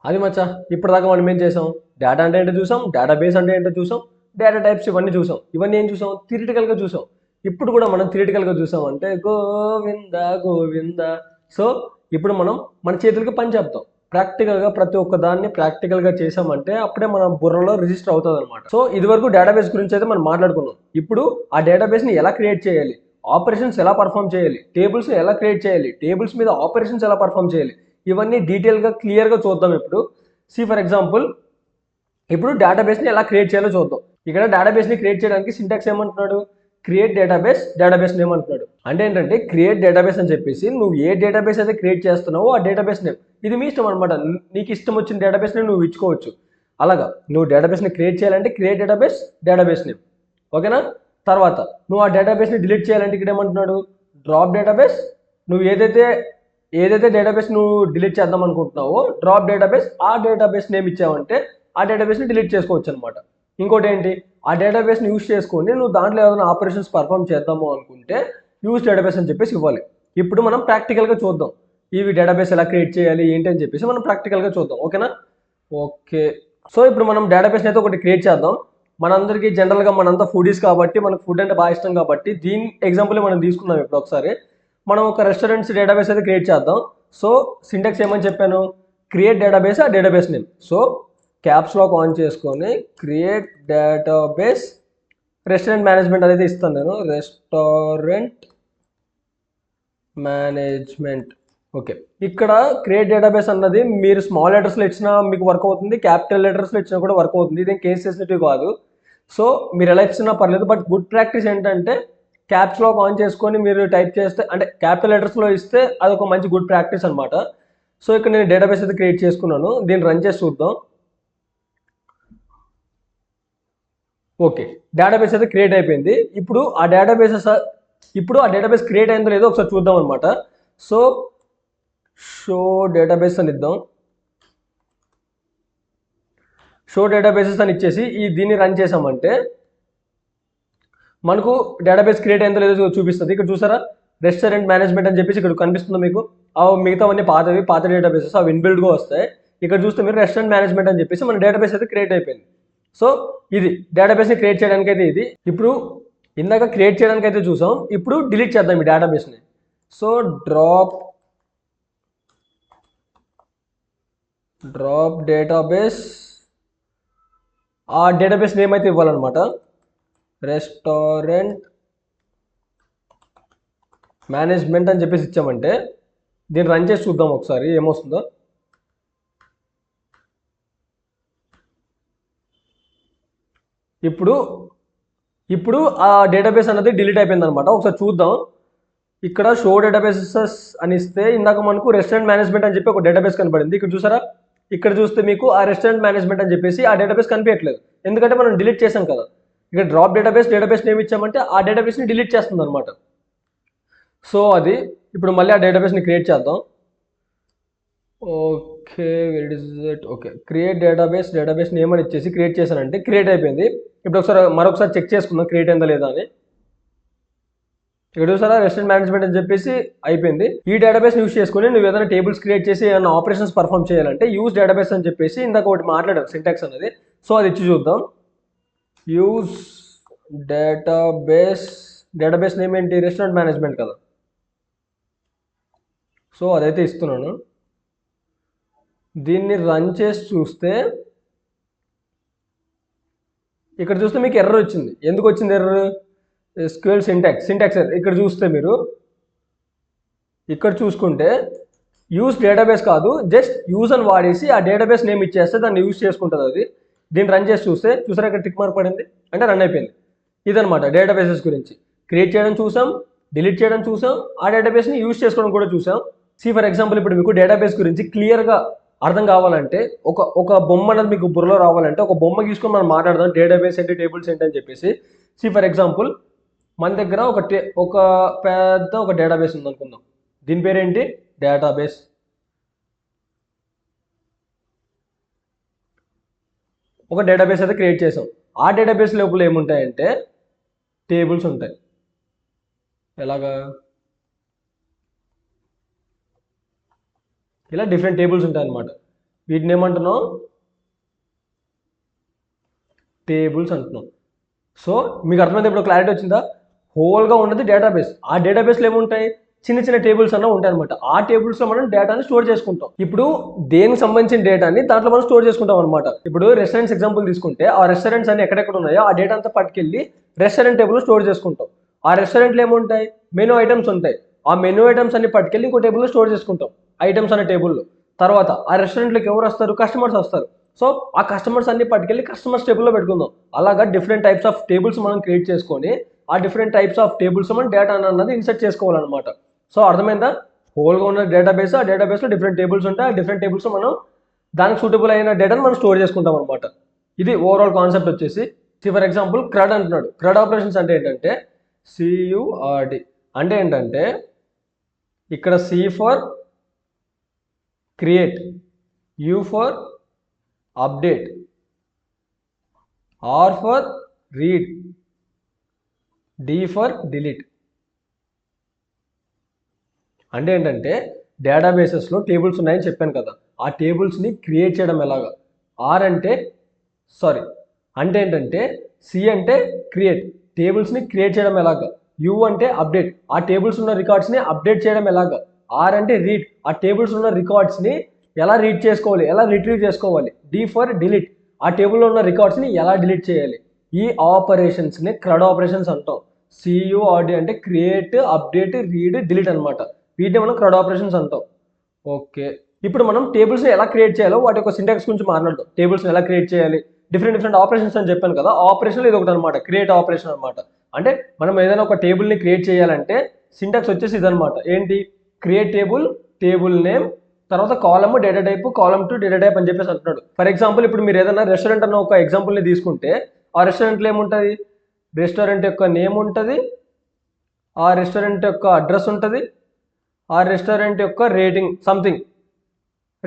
అది మచ్చా ఇప్పటిదాకా మనం ఏం చేసాం? డేటా అంటే ఏంటో చూసాం, డేటాబేస్ అంటే ఏంటో చూసాం, డేటా టైప్స్ ఇవన్నీ చూసాం. ఇవన్నీ ఏం చూసాం? థియరిటికల్గా చూసాం. ఇప్పుడు కూడా మనం థియరిటికల్గా చూసాం అంటే గోవింద గోవింద. సో ఇప్పుడు మనం మన చేతులకి పని చెప్తాం. ప్రాక్టికల్గా ప్రతి ఒక్క దాన్ని ప్రాక్టికల్గా చేసామంటే అప్పుడే మన బుర్రలో రిజిస్టర్ అవుతుంది అనమాట. సో ఇదివరకు డేటాబేస్ గురించి అయితే మనం మాట్లాడుకున్నాం. ఇప్పుడు ఆ డేటాబేస్ని ఎలా క్రియేట్ చేయాలి, ఆపరేషన్స్ ఎలా పర్ఫామ్ చేయాలి, టేబుల్స్ని ఎలా క్రియేట్ చేయాలి, టేబుల్స్ మీద ఆపరేషన్స్ ఎలా పర్ఫామ్ చేయాలి, ఇవన్నీ డీటెయిల్గా క్లియర్గా చూద్దాం. ఇప్పుడు ఫర్ ఎగ్జాంపుల్ ఇప్పుడు డేటాబేస్ని ఎలా క్రియేట్ చేయాలో చూద్దాం. ఇక్కడ డేటాబేస్ని క్రియేట్ చేయడానికి సింటాక్స్ ఏమంటున్నాడు? క్రియేట్ డేటాబేస్ నేమ్ అంటున్నాడు. అంటే ఏంటంటే క్రియేట్ డేటాబేస్ అని చెప్పేసి నువ్వు ఏ డేటాబేస్ అయితే క్రియేట్ చేస్తున్నావో ఆ డేటాబేస్ నేమ్. ఇది మీ ఇష్టం అనమాట. నీకు ఇష్టం వచ్చిన డేటాబేస్ని నువ్వు ఇచ్చుకోవచ్చు. అలాగా నువ్వు డేటాబేస్ని క్రియేట్ చేయాలంటే క్రియేట్ డేటాబేస్ నేమ్. ఓకేనా? తర్వాత నువ్వు ఆ డేటాబేస్ని డిలీట్ చేయాలంటే ఇక్కడ ఏమంటున్నాడు? Drop database. నువ్వు ఏదైతే డేటాబేస్ నువ్వు డిలీట్ చేద్దాం అనుకుంటున్నావో డ్రాప్ డేటాబేస్, ఆ డేటాబేస్ నేమ్ ఇచ్చావంటే ఆ డేటాబేస్ని డిలీట్ చేసుకోవచ్చు అనమాట. ఇంకోటి ఏంటి, ఆ డేటాబేస్ని యూస్ చేసుకొని నువ్వు దాంట్లో ఏదైనా ఆపరేషన్స్ పర్ఫామ్ చేద్దాము అనుకుంటే యూస్ డేటాబేస్ అని చెప్పేసి ఇవ్వాలి. ఇప్పుడు మనం ప్రాక్టికల్గా చూద్దాం ఇవి డేటాబేస్ ఎలా క్రియేట్ చేయాలి ఏంటి అని చెప్పేసి మనం ప్రాక్టికల్గా చూద్దాం. ఓకేనా? ఓకే. సో ఇప్పుడు మనం డేటాబేస్ని అయితే ఒకటి క్రియేట్ చేద్దాం. మనందరికీ జనరల్గా మనంతా ఫుడీస్ కాబట్టి మనకు ఫుడ్ అంటే బాగా ఇష్టం కాబట్టి దీని ఎగ్జాంపుల్ మనం తీసుకున్నాం. ఇప్పుడు ఒకసారి మనం ఒక రెస్టారెంట్స్ డేటాబేస్ అయితే క్రియేట్ చేద్దాం. సో సింటాక్స్ ఏమని చెప్పాను? క్రియేట్ డేటాబేస్, ఆ database name. So caps lock on చేసుకొని క్రియేట్ డేటాబేస్ రెస్టారెంట్ మేనేజ్మెంట్ అనేది ఇస్తాను నేను. Restaurant management. ఓకే. ఇక్కడ క్రియేట్ డేటాబేస్ అన్నది మీరు స్మాల్ లెటర్స్లో ఇచ్చినా మీకు వర్క్ అవుతుంది, క్యాపిటల్ లెటర్స్లో ఇచ్చినా కూడా వర్క్ అవుతుంది. ఇదేం కేస్ సెన్సిటివ్ కాదు. సో మీరు ఎలా ఇచ్చినా పర్లేదు. బట్ గుడ్ ప్రాక్టీస్ ఏంటంటే క్యాప్స్ లాక్ ఆన్ చేసుకొని మీరు టైప్ చేస్తే, అంటే క్యాపిటల్ లెటర్స్లో ఇస్తే అదొక మంచి గుడ్ ప్రాక్టీస్ అనమాట. సో ఇక్కడ నేను డేటాబేస్ అయితే క్రియేట్ చేసుకున్నాను. దీన్ని రన్ చేసి చూద్దాం. ఓకే. డేటాబేస్ అయితే క్రియేట్ అయిపోయింది. ఇప్పుడు ఆ డేటాబేస్ క్రియేట్ అయిందో లేదో ఒకసారి చూద్దాం అనమాట. సో షో డేటాబేస్ అని ఇద్దాం. షో డేటాబేసెస్ అని ఇచ్చేసి దీన్ని రన్ చేసామంటే మనకు డేటాబేస్ క్రియేట్ అయిందో లేదో చూపిస్తుంది. ఇక్కడ చూసారా, రెస్టారెంట్ మేనేజ్మెంట్ అని చెప్పేసి ఇక్కడ కనిపిస్తుంది మీకు. మిగతావన్నీ పాత డేటాబేసెస్ అవి ఇన్బిల్డ్గా వస్తాయి. ఇక్కడ చూస్తే మీరు రెస్టారెంట్ మేనేజ్మెంట్ అని చెప్పేసి మన డేటాబేస్ అయితే క్రియేట్ అయిపోయింది. సో ఇది డేటాబేస్ని క్రియేట్ చేయడానికి అయితే ఇది. ఇప్పుడు ఇందాక క్రియేట్ చేయడానికి అయితే చూసాం. ఇప్పుడు డిలీట్ చేద్దాం ఈ డేటాబేస్ని. సో డ్రాప్ డేటాబేస్, ఆ డేటాబేస్ నేమ్ అయితే ఇవ్వాలన్నమాట. రెస్టారెంట్ మేనేజ్మెంట్ అని చెప్పేసి ఇచ్చామంటే దీన్ని రన్ చేసి చూద్దాం ఒకసారి ఏమొస్తుందో. ఇప్పుడు ఆ డేటాబేస్ అనేది డిలీట్ అయిపోయింది అనమాట. ఒకసారి చూద్దాం. ఇక్కడ షో డేటాబేసెస్ అని ఇస్తే ఇందాక మనకు రెస్టారెంట్ మేనేజ్మెంట్ అని చెప్పి ఒక డేటాబేస్ కనపడింది. ఇక్కడ చూసారా, ఇక్కడ చూస్తే మీకు ఆ రెస్టారెంట్ మేనేజ్మెంట్ అని చెప్పేసి ఆ డేటాబేస్ కనిపించట్లేదు. ఎందుకంటే మనం డిలీట్ చేసాం కదా. ఇక్కడ డ్రాప్ డేటాబేస్ నేమ్ ఇచ్చామంటే ఆ డేటాబేస్ని డిలీట్ చేస్తుంది అనమాట. సో అది ఇప్పుడు మళ్ళీ ఆ డేటాబేస్ని క్రియేట్ చేద్దాం. Okay, where is it? Okay, create database name అని ఇచ్చేసి క్రియేట్ చేశానంటే క్రియేట్ అయిపోయింది. ఇప్పుడు మరొకసారి చెక్ చేసుకుందాం క్రియేట్ అయిందా లేదా అని. ఇక్కడ చూసారా, రెస్టారెంట్ మేనేజ్మెంట్ అని చెప్పేసి అయిపోయింది. ఈ డేటాబేస్ యూస్ చేసుకుని నువ్వు ఏదైనా టేబుల్స్ క్రియేట్ చేసి ఏదైనా ఆపరేషన్స్ పర్ఫామ్ చేయాలంటే యూస్ డేటాబేస్ అని చెప్పేసి ఇందాక ఒకటి మాట్లాడాం సింటాక్స్ అనేది. సో అది ఇచ్చి చూద్దాం. యూస్ డేటాబేస్ నేమ్ ఏంటి? రెస్టారెంట్ మేనేజ్మెంట్ కదా. సో అదైతే ఇస్తున్నాను. దీన్ని రన్ చేసి చూస్తే ఇక్కడ చూస్తే మీకు ఎర్రర్ వచ్చింది. ఎందుకు వచ్చింది ఎర్రర్? SQL syntax error. ఇక్కడ చూస్తే మీరు ఇక్కడ చూసుకుంటే యూస్ డేటాబేస్ కాదు, జస్ట్ యూజ్ అని వాడేసి ఆ డేటాబేస్ నేమ్ ఇచ్చేస్తే దాన్ని యూజ్ చేసుకుంటుంది అది. దీన్ని రన్ చేసి చూస్తే చూసారా, ఇక్కడ టిక్ మార్క్ పడింది అంటే రన్ అయిపోయింది. ఇదనమాట డేటాబేసెస్ గురించి. క్రియేట్ చేయడం చూసాం, డిలీట్ చేయడం చూసాం, ఆ డేటాబేస్ని యూజ్ చేసుకోవడం కూడా చూసాం. ఫర్ ఎగ్జాంపుల్ ఇప్పుడు మీకు డేటాబేస్ గురించి క్లియర్గా అర్థం కావాలంటే ఒక బొమ్మ అనేది మీకు బుర్రలో రావాలంటే ఒక బొమ్మ గీసుకొని మనం మాట్లాడదాం. డేటాబేస్ ఏంటి, టేబుల్స్ ఏంటి అని చెప్పేసి. ఫర్ ఎగ్జాంపుల్ మన దగ్గర ఒక పెద్ద ఒక డేటాబేస్ ఉంది అనుకుందాం. దీని పేరేంటి? డేటాబేస్. ఒక డేటాబేస్ అయితే క్రియేట్ చేసాం. ఆ డేటాబేస్ లోపల ఏముంటాయంటే టేబుల్స్ ఉంటాయి. ఎలాగా? ఇలా డిఫరెంట్ టేబుల్స్ ఉంటాయి అన్నమాట. వీటిని ఏమంటున్నాం, టేబుల్స్ అంటున్నాం. సో మీకు అర్థమైంది, ఇప్పుడు క్లారిటీ వచ్చిందా? హోల్గా ఉన్నది డేటాబేస్. ఆ డేటాబేస్లో ఏముంటాయి, చిన్న చిన్న టేబుల్స్ అన్న ఉంటాయి అనమాట. ఆ టేబుల్స్లో మనం డేటాని స్టోర్ చేసుకుంటాం. ఇప్పుడు దేనికి సంబంధించిన డేటాని దాంట్లో మనం స్టోర్ చేసుకుంటాం అనమాట. ఇప్పుడు రెస్టారెంట్స్ ఎగ్జాంపుల్ తీసుకుంటే, ఆ రెస్టారెంట్స్ అన్ని ఎక్కడెక్కడ ఉన్నాయో ఆ డేటా అంతా పట్టుకెళ్ళి రెస్టారెంట్ టేబుల్లో స్టోర్ చేసుకుంటాం. ఆ రెస్టారెంట్లో ఏముంటాయి, మెనూ ఐటమ్స్ ఉంటాయి. ఆ మెనూ ఐటమ్స్ అన్ని పట్టుకెళ్ళి ఇంకో టేబుల్లో స్టోర్ చేసుకుంటాం, ఐటమ్స్ అనే టేబుల్లో. తర్వాత ఆ రెస్టారెంట్లోకి ఎవరు వస్తారు, కస్టమర్స్ వస్తారు. సో ఆ కస్టమర్స్ అన్ని పట్టుకెళ్ళి కస్టమర్స్ టేబుల్లో పెట్టుకుందాం. అలాగా డిఫరెంట్ టైప్స్ ఆఫ్ టేబుల్స్ మనం క్రియేట్ చేసుకొని ఆ డిఫరెంట్ టైప్స్ ఆఫ్ టేబుల్స్ మనం డేటా అన్నది ఇన్సర్ట్ చేసుకోవాలన్నమాట. సో అర్థమైందా, హోల్గా ఉన్న డేటాబేస్, ఆ డేటాబేస్లో డిఫరెంట్ టేబుల్స్ ఉంటాయి. ఆ డిఫరెంట్ టేబుల్స్ మనం దానికి సూటబుల్ అయిన డేటాను మనం స్టోర్ చేసుకుంటాం అనమాట. ఇది ఓవరాల్ కాన్సెప్ట్ వచ్చేసి. ఫర్ ఎగ్జాంపుల్ క్రడ్ అంటున్నాడు. క్రడ్ ఆపరేషన్స్ అంటే ఏంటంటే CURD అంటే ఏంటంటే, ఇక్కడ C for create, U for update, R for read, D for delete. అంటే ఏంటంటే, డేటాబేసెస్లో టేబుల్స్ ఉన్నాయని చెప్పాను కదా, ఆ టేబుల్స్ని క్రియేట్ చేయడం ఎలాగా. ఆర్ అంటే సారీ అంటే ఏంటంటే, సి అంటే క్రియేట్, టేబుల్స్ని క్రియేట్ చేయడం ఎలాగా. యు అంటే అప్డేట్, ఆ టేబుల్స్ ఉన్న రికార్డ్స్ని అప్డేట్ చేయడం ఎలాగా. ఆర్ అంటే రీడ్, ఆ టేబుల్స్ ఉన్న రికార్డ్స్ని ఎలా రీడ్ చేసుకోవాలి, ఎలా రిట్రీవ్ చేసుకోవాలి. డి ఫర్ డిలీట్, ఆ టేబుల్లో ఉన్న రికార్డ్స్ని ఎలా డిలీట్ చేయాలి. ఈ ఆపరేషన్స్ని క్రడ్ ఆపరేషన్స్ అంటాం. CURD అంటే క్రియేట్, అప్డేట్, రీడ్, డిలీట్ అనమాట. వీటిని మనం క్రడ్ ఆపరేషన్స్ అంటాం. ఓకే, ఇప్పుడు మనం టేబుల్స్ని ఎలా క్రియేట్ చేయాలో వాటి యొక్క సింటాక్స్ గురించి మాట్లాడదాం. టేబుల్స్ని ఎలా క్రియేట్ చేయాలి, డిఫరెంట్ ఆపరేషన్స్ అని చెప్పాను కదా, ఆపరేషన్లో ఇది ఒకటి అనమాట, క్రియేట్ ఆపరేషన్ అనమాట. అంటే మనం ఏదైనా ఒక టేబుల్ని క్రియేట్ చేయాలంటే సింటాక్స్ వచ్చేసి ఇదనమాట. ఏంటి, క్రియేట్ టేబుల్, టేబుల్ నేమ్, తర్వాత column data type, column to data type అని చెప్పేసి అంటున్నాడు. ఫర్ ఎగ్జాంపుల్ ఇప్పుడు మీరు ఏదైనా రెస్టారెంట్ అన్న ఒక ఎగ్జాంపుల్ని తీసుకుంటే, ఆ రెస్టారెంట్లో ఏముంటుంది, రెస్టారెంట్ యొక్క నేమ్ ఉంటుంది, ఆ రెస్టారెంట్ యొక్క అడ్రస్ ఉంటుంది, ఆ రెస్టారెంట్ యొక్క రేటింగ్, సంథింగ్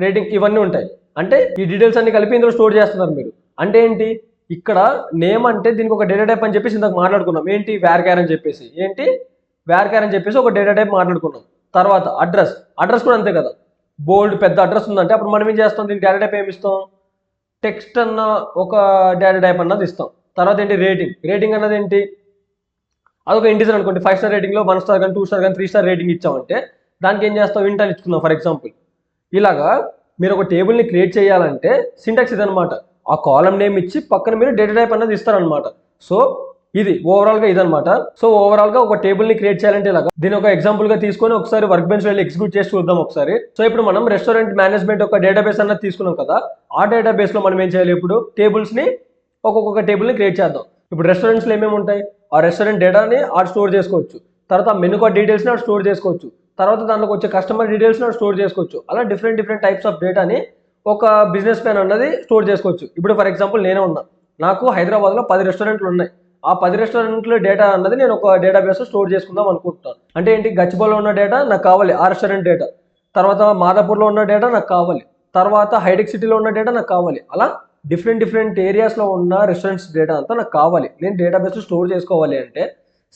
రేటింగ్, ఇవన్నీ ఉంటాయి. అంటే ఈ డీటెయిల్స్ అన్ని కలిపి ఇందులో స్టోర్ చేస్తున్నారు మీరు. అంటే ఏంటి, ఇక్కడ నేమ్ అంటే దీనికి ఒక డేటా టైప్ అని చెప్పేసి ఇందాక మాట్లాడుకున్నాం. ఏంటి, వ్యార్క్యార్ అని చెప్పేసి, ఏంటి వ్యార్క్యార్ అని చెప్పేసి ఒక డేటా టైప్ మాట్లాడుకున్నాం. తర్వాత అడ్రస్ కూడా అంతే కదా, బోల్డ్ పెద్ద అడ్రస్ ఉందంటే అప్పుడు మనం ఏం చేస్తాం, దీనికి డేటా టైప్ ఏమి ఇస్తాం, టెక్స్ట్ అన్న ఒక డేటా టైప్ అన్నది ఇస్తాం. తర్వాత ఏంటి, రేటింగ్ అన్నది ఏంటి, అదొక ఇంటిజర్ అనుకోండి. 5 స్టార్ రేటింగ్లో 1 స్టార్ కానీ 2 స్టార్ కానీ 3 స్టార్ రేటింగ్ ఇచ్చామంటే దానికి ఏం చేస్తాం, ఇంట్ అని ఇచ్చుకుందాం ఫర్ ఎగ్జాంపుల్. ఇలాగా మీరు ఒక టేబుల్ని క్రియేట్ చేయాలంటే సింటాక్స్ ఇదనమాట. ఆ కాలమ్ నేమ్ ఇచ్చి పక్కన మీరు డేటా టైప్ అన్నది ఇస్తారనమాట. సో ఇది ఓవరాల్గా ఇదనమాట. సో ఓవరాల్గా ఒక టేబుల్ని క్రియేట్ చేయాలంటే ఇలాగా. దీని ఒక ఎగ్జాంపుల్గా తీసుకొని ఒకసారి వర్క్ బెంచ్ వెళ్ళి ఎగ్జిక్యూట్ చేసి చూద్దాం ఒకసారి. సో ఇప్పుడు మనం రెస్టారెంట్ మేనేజ్మెంట్ ఒక డేటాబేస్ అన్నది తీసుకున్నాం కదా, ఆ డేటాబేస్లో మనం ఏం చేయాలి, ఇప్పుడు టేబుల్స్ని ఒక్కొక్క టేబుల్ని క్రియేట్ చేద్దాం. ఇప్పుడు రెస్టారెంట్స్లో ఏమేమి ఉంటాయి, ఆ రెస్టారెంట్ డేటాని ఆడ స్టోర్ చేసుకోవచ్చు. తర్వాత మెనూ కార్డ్ డీటెయిల్స్ని ఆడ స్టోర్ చేసుకోవచ్చు. తర్వాత దాంట్లోకి వచ్చే కస్టమర్ డీటెయిల్స్ని స్టోర్ చేసుకోవచ్చు. అలా డిఫరెంట్ టైప్స్ ఆఫ్ డేటాని ఒక బిజినెస్ మ్యాన్ అన్నది స్టోర్ చేసుకోవచ్చు. ఇప్పుడు ఫర్ ఎగ్జాంపుల్ నేనే ఉన్నా, నాకు హైదరాబాద్లో 10 రెస్టారెంట్లు ఉన్నాయి. ఆ 10 రెస్టారెంట్ల డేటా అన్నది నేను ఒక డేటాబేస్లో స్టోర్ చేసుకుందాం అనుకుంటున్నాను. అంటే ఏంటి, గచ్చిబౌలిలో ఉన్న డేటా నాకు కావాలి, ఆ రెస్టారెంట్ డేటా. తర్వాత మాదాపూర్లో ఉన్న డేటా నాకు కావాలి. తర్వాత హైటెక్ సిటీలో ఉన్న డేటా నాకు కావాలి. అలా డిఫరెంట్ ఏరియాస్లో ఉన్న రెస్టారెంట్స్ డేటా అంతా నాకు కావాలి. నేను డేటాబేస్లో స్టోర్ చేసుకోవాలి అంటే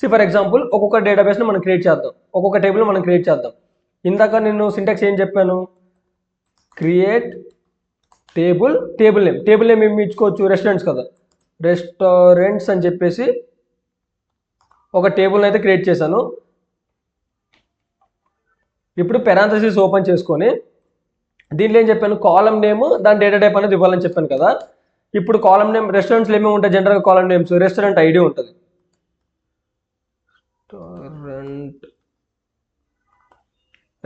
ఫర్ ఎగ్జాంపుల్ ఒక్కొక్క డేటాబేస్ని మనం క్రియేట్ చేద్దాం, ఒక్కొక్క టేబుల్ మనం క్రియేట్ చేద్దాం. ఇందాక నేను సింటాక్స్ ఏం చెప్పాను, క్రియేట్ టేబుల్ నేమ్ ఏమి ఇచ్చుకోవచ్చు, రెస్టారెంట్స్ కదా, రెస్టారెంట్స్ అని చెప్పేసి ఒక టేబుల్ని అయితే క్రియేట్ చేశాను. ఇప్పుడు పెరాంథసిస్ ఓపెన్ చేసుకొని దీంట్లో ఏం చెప్పాను, కాలమ్ నేమ్ దాని డేటా టైప్ అనేది ఇవ్వాలని చెప్పాను కదా. ఇప్పుడు కాలమ్ నేమ్ రెస్టారెంట్స్లో ఏమేమి ఉంటాయి, జనరల్గా కాలమ్ నేమ్స్ రెస్టారెంట్ ఐడి ఉంటుంది,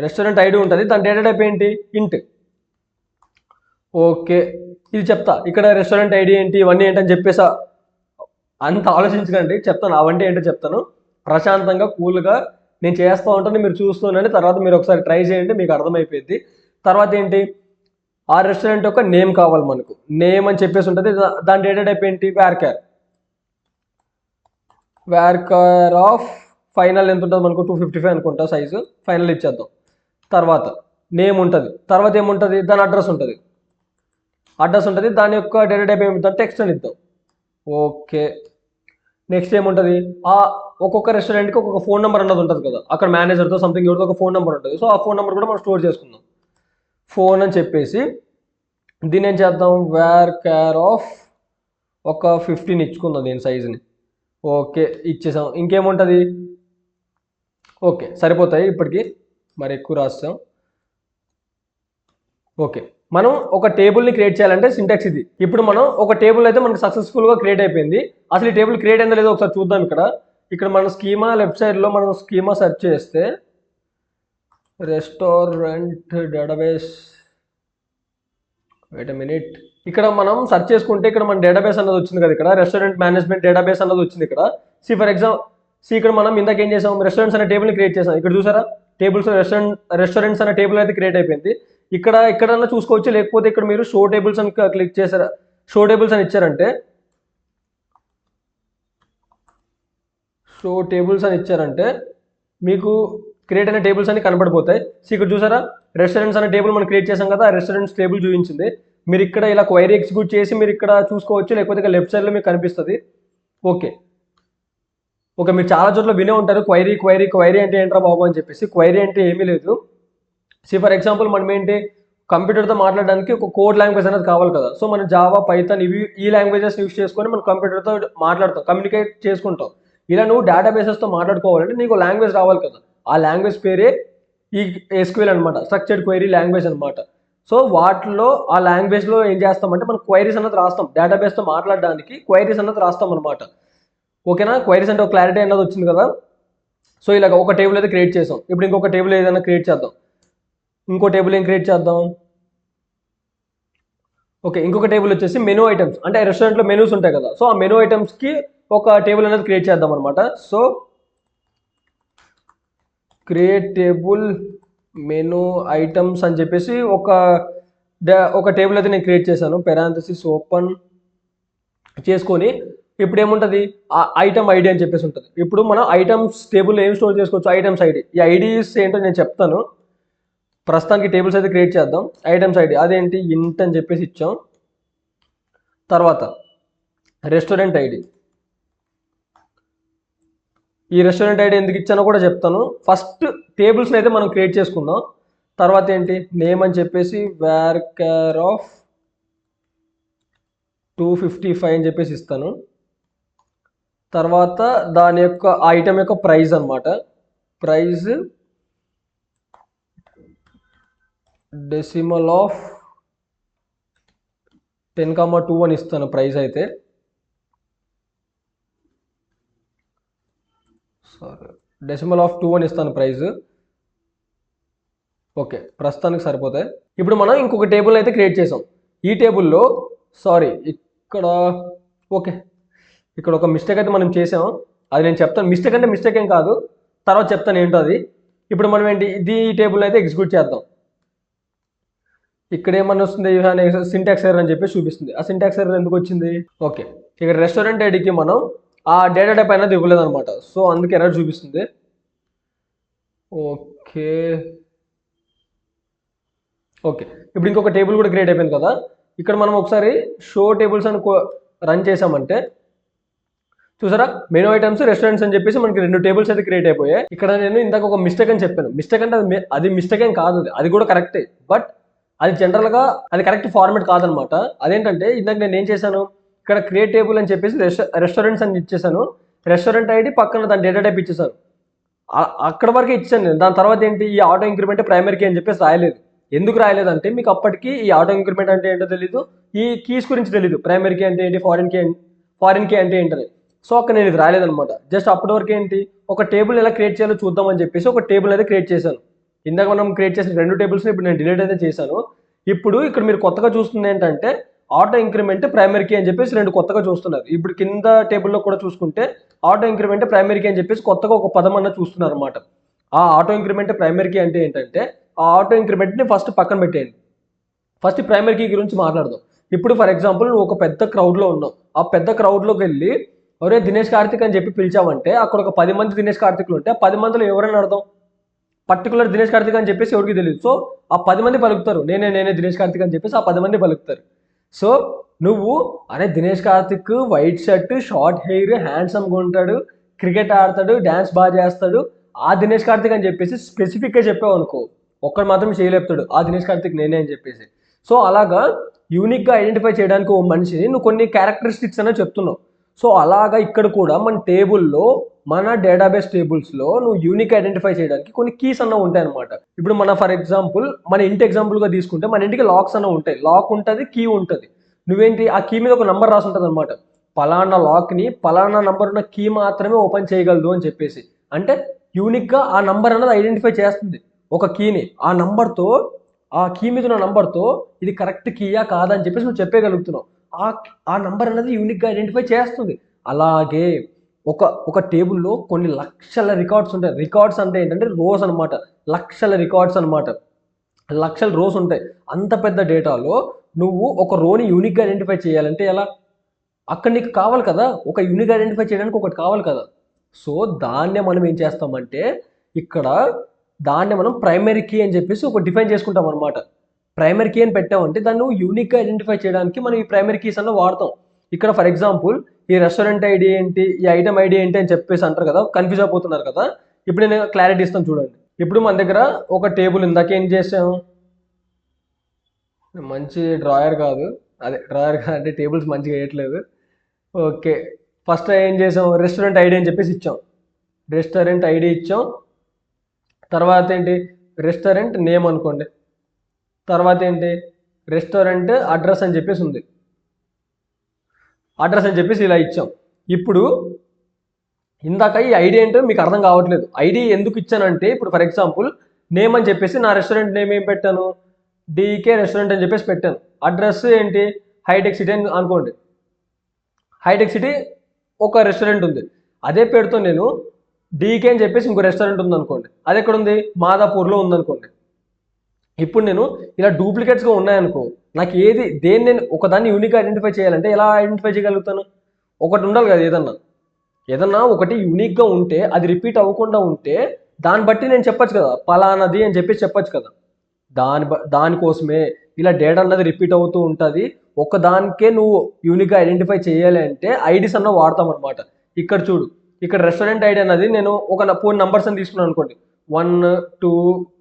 రెస్టారెంట్ ఐడి ఉంటుంది, దాని డేటా టైప్ ఏంటి, ఇంట్. ఓకే, ఇది చెప్తా. ఇక్కడ రెస్టారెంట్ ఐడి ఏంటి, ఇవన్నీ ఏంటని చెప్పేసా, అంత ఆలోచించకండి, చెప్తాను. అవన్నీ ఏంటో చెప్తాను. ప్రశాంతంగా కూల్గా నేను చేస్తూ ఉంటాను, మీరు చూస్తూనండి. తర్వాత మీరు ఒకసారి ట్రై చేయండి, మీకు అర్థమైపోయింది. తర్వాత ఏంటి, ఆ రెస్టారెంట్ యొక్క నేమ్ కావాలి మనకు, నేమ్ అని చెప్పేసి ఉంటుంది. దాని డేటా టైప్ ఏంటి, వ్యార్క్యార్ ఆఫ్ ఫైనల్ ఎంత ఉంటుంది మనకు, 255 అనుకుంటా సైజు, ఫైనల్ ఇచ్చేద్దాం. తర్వాత నేమ్ ఉంటుంది, తర్వాత ఏముంటుంది, దాని అడ్రస్ ఉంటుంది, దాని యొక్క డేటా టైప్ ఏమిద్దాం, టెక్స్ట్ అని ఇద్దాం. ఓకే, నెక్స్ట్ ఏముంటుంది, ఆ ఒక్కొక్క రెస్టారెంట్కి ఒక్కొక్క ఫోన్ నెంబర్ అన్నది ఉంటుంది కదా, అక్కడ మేనేజర్తో సంథింగ్ ఎవరితో ఒక ఫోన్ నెంబర్ ఉంటుంది. సో ఆ ఫోన్ నెంబర్ కూడా మనం స్టోర్ చేసుకుందాం. ఫోన్ అని చెప్పేసి దీన్ని ఏం చేద్దాం, వేర్ కేర్ ఆఫ్ ఒక 15 ఇచ్చుకుందాం దీని సైజుని. ఓకే ఇచ్చేసాం. ఇంకేముంటుంది, ఓకే సరిపోతాయి ఇప్పటికి, మరి ఎక్కువ రాస్తాం. ఓకే, మనం ఒక టేబుల్ని క్రియేట్ చేయాలంటే సింటాక్స్ ఇది. ఇప్పుడు మనం ఒక టేబుల్ అయితే మనకి సక్సెస్ఫుల్గా క్రియేట్ అయిపోయింది. అసలు ఈ టేబుల్ క్రియేట్ అయిందో లేదో ఒకసారి చూద్దాం. ఇక్కడ మన స్కీమా లెఫ్ట్ సైడ్లో మనం స్కీమా సెర్చ్ చేస్తే restaurant database, wait a minute, ఇక్కడ మనం సెర్చ్ చేసుకుంటే ఇక్కడ మన డేటాబేస్ అన్నది వచ్చింది కదా, ఇక్కడ రెస్టారెంట్ మేనేజ్మెంట్ డేటాబేస్ అన్నది వచ్చింది. ఇక్కడ ఫర్ ఎగ్జాంపుల్ ఇక్కడ మనం ఇందాక ఏం చేసాం, రెస్టారెంట్స్ అనే టేబుల్ని క్రియేట్ చేసాం. ఇక్కడ చూసారా టేబుల్స్ రెస్టారెంట్స్ అనే టేబుల్ అయితే క్రియేట్ అయిపోయింది. ఇక్కడన్నా చూసుకోవచ్చు, లేకపోతే ఇక్కడ మీరు షో టేబుల్స్ అని క్లిక్ చేశారా, షో టేబుల్స్ అని ఇచ్చారంటే, షో టేబుల్స్ అని ఇచ్చారంటే మీకు క్రియేట్ అయిన టేబుల్స్ అన్ని కనబడిపోతాయి. ఇక్కడ చూసారా రెస్టారెంట్స్ అనే టేబుల్ మనం క్రియేట్ చేసాం కదా, ఆ రెస్టారెంట్స్ టేబుల్ చూపించింది. మీరు ఇక్కడ ఇలా క్వైరీ ఎగ్జిక్యూట్ చేసి మీరు ఇక్కడ చూసుకోవచ్చు, లేకపోతే ఇక్కడ లెఫ్ట్ సైడ్లో మీకు కనిపిస్తుంది. ఓకే ఓకే, మీరు చాలా చోట్ల వినే ఉంటారు క్వైరీ క్వైరీ క్వైరీ అంటే ఏంట్రా బాబు అని చెప్పేసి. క్వైరీ అంటే ఏమీ లేదు. ఫర్ ఎగ్జాంపుల్ మనం ఏంటి, కంప్యూటర్తో మాట్లాడడానికి ఒక కోడ్ లాంగ్వేజ్ అనేది కావాలి కదా. సో మనం జావా, పైథాన్ ఈ లాంగ్వేజెస్ యూస్ చేసుకొని మనం కంప్యూటర్తో మాట్లాడతాం, కమ్యూనికేట్ చేసుకుంటాం. ఇలా నువ్వు డేటాబేసెస్తో మాట్లాడుకోవాలంటే నీకు లాంగ్వేజ్ రావాలి కదా. ఆ లాంగ్వేజ్ పేరే ఈ ఎస్క్యూఎల్ అనమాట, స్ట్రక్చర్డ్ క్వైరీ లాంగ్వేజ్ అనమాట. సో వాటిలో ఆ లాంగ్వేజ్లో ఏం చేస్తామంటే మనం క్వైరీస్ అన్నది రాస్తాం, డేటాబేస్తో మాట్లాడడానికి క్వైరీస్ అన్నది రాస్తాం అనమాట. ఓకేనా, క్వైరీస్ అంటే ఒక క్లారిటీ అన్నది వచ్చింది కదా. సో ఇలాగ ఒక టేబుల్ అయితే క్రియేట్ చేసాం. ఇప్పుడు ఇంకొక టేబుల్ ఏదైనా క్రియేట్ చేద్దాం. ఇంకో టేబుల్ ఏం క్రియేట్ చేద్దాం, ఓకే ఇంకొక టేబుల్ వచ్చేసి మెనూ ఐటమ్స్, అంటే రెస్టారెంట్లో మెనూస్ ఉంటాయి కదా. సో ఆ మెనూ ఐటమ్స్కి ఒక టేబుల్ అనేది క్రియేట్ చేద్దాం అనమాట. So create table menu items అని చెప్పేసి ఒక టేబుల్ అయితే నేను క్రియేట్ చేశాను. పెరాంథసిస్ ఓపెన్ చేసుకొని ఇప్పుడు ఏముంటుంది, ఆ ఐటమ్ ఐడి అని చెప్పేసి ఉంటుంది. ఇప్పుడు మనం ఐటమ్స్ టేబుల్ ఏం స్టోర్ చేసుకోవచ్చు, ఐటమ్స్ ఐడి. ఈ ఐడీస్ ఏంటో నేను చెప్తాను. ప్రస్తుతానికి టేబుల్స్ అయితే క్రియేట్ చేద్దాం. ఐటమ్స్ ఐడి అదేంటి, ఇంట్ అని చెప్పేసి ఇచ్చాం. తర్వాత రెస్టారెంట్ ఐడి, ఈ రెస్టారెంట్ ఐడి ఎందుకు ఇచ్చానో కూడా చెప్తాను. ఫస్ట్ టేబుల్స్ని అయితే మనం క్రియేట్ చేసుకుందాం. తర్వాత ఏంటి, నేమ్ అని చెప్పేసి వేర్ కేర్ ఆఫ్ 255 అని చెప్పేసి ఇస్తాను. తర్వాత దాని యొక్క ఐటమ్ యొక్క ప్రైస్ అనమాట, ప్రైస్ డెసిమల్ ఆఫ్ 10,2 అని ఇస్తాను ప్రైస్ అయితే. డెసిమల్ ఆఫ్ 2 అని ఇస్తాను ప్రైస్. ఓకే ప్రస్తుతానికి సరిపోతాయి. ఇప్పుడు మనం ఇంకొక టేబుల్ అయితే క్రియేట్ చేసాం. ఈ టేబుల్లో ఇక్కడ ఓకే ఇక్కడ ఒక మిస్టేక్ అయితే మనం చేసాం, అది నేను చెప్తాను. మిస్టేక్ అంటే మిస్టేక్ ఏం కాదు, తర్వాత చెప్తాను ఏంటో అది. ఇప్పుడు మనం ఏంటి, ఈ టేబుల్ అయితే ఎగ్జిక్యూట్ చేద్దాం. ఇక్కడ ఏమన్నా వస్తుంది, సింటాక్స్ ఎర్రర్ అని చెప్పి చూపిస్తుంది. ఆ సింటాక్స్ ఎర్రర్ ఎందుకు వచ్చింది, ఓకే ఇక్కడ రెస్టారెంట్ ఐడికి మనం ఆ డేటా టైప్ అనేది ఇవ్వలేదు అనమాట. సో అందుకే ఎర్రర్ చూపిస్తుంది. ఓకే ఓకే ఇప్పుడు ఇంకొక టేబుల్ కూడా క్రియేట్ అయిపోయింది కదా. ఇక్కడ మనం ఒకసారి షో టేబుల్స్ అని రన్ చేసామంటే చూసారా, మెనూ ఐటమ్స్ రెస్టారెంట్స్ అని చెప్పేసి మనకి 2 టేబుల్స్ అయితే క్రియేట్ అయిపోయాయి. ఇక్కడ నేను ఇందాక ఒక మిస్టేక్ అని చెప్పాను. మిస్టేక్ అంటే అది మిస్టేక్ ఏం కాదు, అది కూడా కరెక్టే. బట్ అది జనరల్గా అది కరెక్ట్ ఫార్మేట్ కాదనమాట. అదేంటంటే ఇందాక నేను ఏం చేశాను, ఇక్కడ క్రియేట్ టేబుల్ అని చెప్పేసి రెస్టారెంట్స్ అని ఇచ్చేసాను. రెస్టారెంట్ ఐడి పక్కన దాని డేటా టైప్ ఇచ్చేసాను. అక్కడ వరకే ఇచ్చాను నేను. దాని తర్వాత ఏంటి, ఈ ఆటో ఇంక్రిమెంట్ ప్రైమరీ కీ అని చెప్పేసి రాయలేదు. ఎందుకు రాయలేదంటే మీకు అప్పటికి ఈ ఆటో ఇంక్రిమెంట్ అంటే ఏంటో తెలీదు, ఈ కీస్ గురించి తెలీదు. ప్రైమరీ కీ అంటే ఏంటి, ఫారిన్ కీ అంటే ఏంటని. సో అక్కడ నేను ఇది రాయలేదనమాట. జస్ట్ అప్పటి వరకు ఏంటి, ఒక టేబుల్ ఎలా క్రియేట్ చేయాలో చూద్దామని చెప్పేసి ఒక టేబుల్ అయితే క్రియేట్ చేశాను. ఇందాక మనం క్రియేట్ చేసిన 2 టేబుల్స్ని ఇప్పుడు నేను డిలీట్ అయితే చేశాను. ఇప్పుడు ఇక్కడ మీరు కొత్తగా చూస్తుంది ఏంటంటే ఆటో ఇంక్రిమెంట్ ప్రైమరీ కీ అని చెప్పేసి 2 కొత్తగా చూస్తున్నారు. ఇప్పుడు కింద టేబుల్లో కూడా చూసుకుంటే ఆటో ఇంక్రిమెంట్ ప్రైమరీ కీ అని చెప్పేసి కొత్తగా ఒక పదం అన్న చూస్తున్నారు అనమాట. ఆ ఆటో ఇంక్రిమెంట్ ప్రైమరీ కీ అంటే ఏంటంటే ఆ ఆటో ఇంక్రిమెంట్ని ఫస్ట్ పక్కన పెట్టేయండి. ఫస్ట్ ప్రైమరీ కీ గురించి మాట్లాడదాం. ఇప్పుడు ఫర్ ఎగ్జాంపుల్ నువ్వు ఒక పెద్ద క్రౌడ్లో ఉన్నావు. ఆ పెద్ద క్రౌడ్లోకి వెళ్ళి ఒరే దినేష్ కార్తిక్ అని చెప్పి పిలిచామంటే అక్కడ ఒక 10 మంది దినేష్ కార్తిక్లు ఉంటే ఆ 10 మందిలో ఎవరైనా అర్థం, పర్టికులర్ దినేష్ కార్తిక్ అని చెప్పేసి ఎవరికి తెలియదు. సో ఆ 10 మంది పలుకుతారు నేనే దినేష్ కార్తిక్ అని చెప్పేసి ఆ 10 మంది పలుకుతారు. సో నువ్వు అరే Dinesh Karthik white shirt, short hair, హ్యాండ్సమ్గా ఉంటాడు, క్రికెట్ ఆడతాడు, డ్యాన్స్ బాగా చేస్తాడు, ఆ దినేష్ కార్తిక్ అని చెప్పేసి స్పెసిఫిక్గా చెప్పావు అనుకో, ఒక్కడు మాత్రం చేయలేపుతాడు ఆ దినేష్ కార్తిక్ నేనే అని చెప్పేసి. సో అలాగా యూనిక్గా ఐడెంటిఫై చేయడానికి ఓ మనిషిని నువ్వు కొన్ని క్యారెక్టరిస్టిక్స్ అనేది చెప్తున్నావు. సో అలాగా ఇక్కడ కూడా మన టేబుల్లో, మన డేటాబేస్ టేబుల్స్లో నువ్వు యూనిక్ ఐడెంటిఫై చేయడానికి కొన్ని కీస్ అన్న ఉంటాయి అనమాట. ఇప్పుడు మన ఫర్ ఎగ్జాంపుల్ మన ఇంటి ఎగ్జాంపుల్గా తీసుకుంటే మన ఇంటికి లాక్స్ అన్న ఉంటాయి. లాక్ ఉంటుంది, కీ ఉంటుంది. నువ్వేంటి ఆ కీ మీద ఒక నంబర్ రాసి ఉంటుంది అనమాట. పలానా లాక్ని పలానా నంబర్ ఉన్న కీ మాత్రమే ఓపెన్ చేయగలదు అని చెప్పేసి. అంటే యూనిక్గా ఆ నంబర్ అన్నది ఐడెంటిఫై చేస్తుంది ఒక కీని. ఆ కీ మీద ఉన్న నంబర్తో ఇది కరెక్ట్ కీయా కాదా అని చెప్పేసి నువ్వు చెప్పగలుగుతున్నావు. ఆ నంబర్ అనేది యూనిక్గా ఐడెంటిఫై చేస్తుంది. అలాగే ఒక టేబుల్లో కొన్ని లక్షల రికార్డ్స్ ఉంటాయి. రికార్డ్స్ అంటే ఏంటంటే రోస్ అనమాట. లక్షల రికార్డ్స్ అనమాట. లక్షల రోస్ ఉంటాయి. అంత పెద్ద డేటాలో నువ్వు ఒక రోని యూనిక్గా ఐడెంటిఫై చేయాలంటే ఎలా? అక్కడ నీకు కావాలి కదా, ఒక యూనిక్ ఐడెంటిఫై చేయడానికి ఒకటి కావాలి కదా. సో దాన్నే మనం ఏం చేస్తామంటే ఇక్కడ దాన్ని మనం ప్రైమరీ కీ అని చెప్పేసి ఒక డిఫైన్ చేసుకుంటాం అనమాట. ప్రైమరీ కీ అని పెట్టామంటే దాన్ని యూనిక్గా ఐడెంటిఫై చేయడానికి మనం ఈ ప్రైమరీ కీస్ అన్న వాడతాం. ఇక్కడ ఫర్ ఎగ్జాంపుల్ ఈ రెస్టారెంట్ ఐడి ఏంటి, ఈ ఐటమ్ ఐడి ఏంటి అని చెప్పేసి అంటారు కదా, కన్ఫ్యూజ్ అయిపోతున్నారు కదా. ఇప్పుడు నేను క్లారిటీ ఇస్తాను చూడండి. ఇప్పుడు మన దగ్గర ఒక టేబుల్ ఇందాక ఏం చేసాము, మంచి డ్రాయర్ కాదు, అదే డ్రాయర్ కాదు అంటే టేబుల్స్ మంచిగా వేయట్లేదు. ఓకే, ఫస్ట్ ఏం చేసాం, రెస్టారెంట్ ఐడి అని చెప్పేసి ఇచ్చాం. రెస్టారెంట్ ఐడి ఇచ్చాం. తర్వాత ఏంటి, రెస్టారెంట్ నేమ్ అనుకోండి. తర్వాత ఏంటి, రెస్టారెంట్ అడ్రస్ అని చెప్పేసి ఉంది. అడ్రస్ అని చెప్పేసి ఇలా ఇచ్చాం. ఇప్పుడు ఇందాక ఈ ఐడి ఏంటో మీకు అర్థం కావట్లేదు. ఐడి ఎందుకు ఇచ్చానంటే ఇప్పుడు ఫర్ ఎగ్జాంపుల్ నేమ్ అని చెప్పేసి నా రెస్టారెంట్ నేమ్ ఏం పెట్టాను, డీకే రెస్టారెంట్ అని చెప్పేసి పెట్టాను. అడ్రస్ ఏంటి, హైటెక్ సిటీ అని అనుకోండి. హైటెక్ సిటీ ఒక రెస్టారెంట్ ఉంది, అదే పేరుతో నేను డీకే అని చెప్పేసి ఇంకో రెస్టారెంట్ ఉంది అనుకోండి. అది ఎక్కడ ఉంది, మాదాపూర్లో ఉందనుకోండి. ఇప్పుడు నేను ఇలా డూప్లికేట్స్గా ఉన్నాయనుకో, నాకు దేన్ని నేను ఒకదాన్ని యూనిక్గా ఐడెంటిఫై చేయాలంటే ఎలా ఐడెంటిఫై చేయగలుగుతాను? ఒకటి ఉండాలి కదా, ఏదన్నా ఒకటి యూనిక్గా ఉంటే అది రిపీట్ అవ్వకుండా ఉంటే దాన్ని బట్టి నేను చెప్పొచ్చు కదా, పలానాది అని చెప్పేసి చెప్పొచ్చు కదా. దానికోసమే ఇలా డేటా అన్నది రిపీట్ అవుతూ ఉంటుంది. ఒకదానికే నువ్వు యూనిక్గా ఐడెంటిఫై చేయాలి అంటే ఐడీస్ అన్న వాడతాం అనమాట. ఇక్కడ చూడు, ఇక్కడ రెస్టారెంట్ ఐడి అన్నది నేను ఒక 4 నంబర్స్ అని తీసుకున్నాను అనుకోండి, 1 2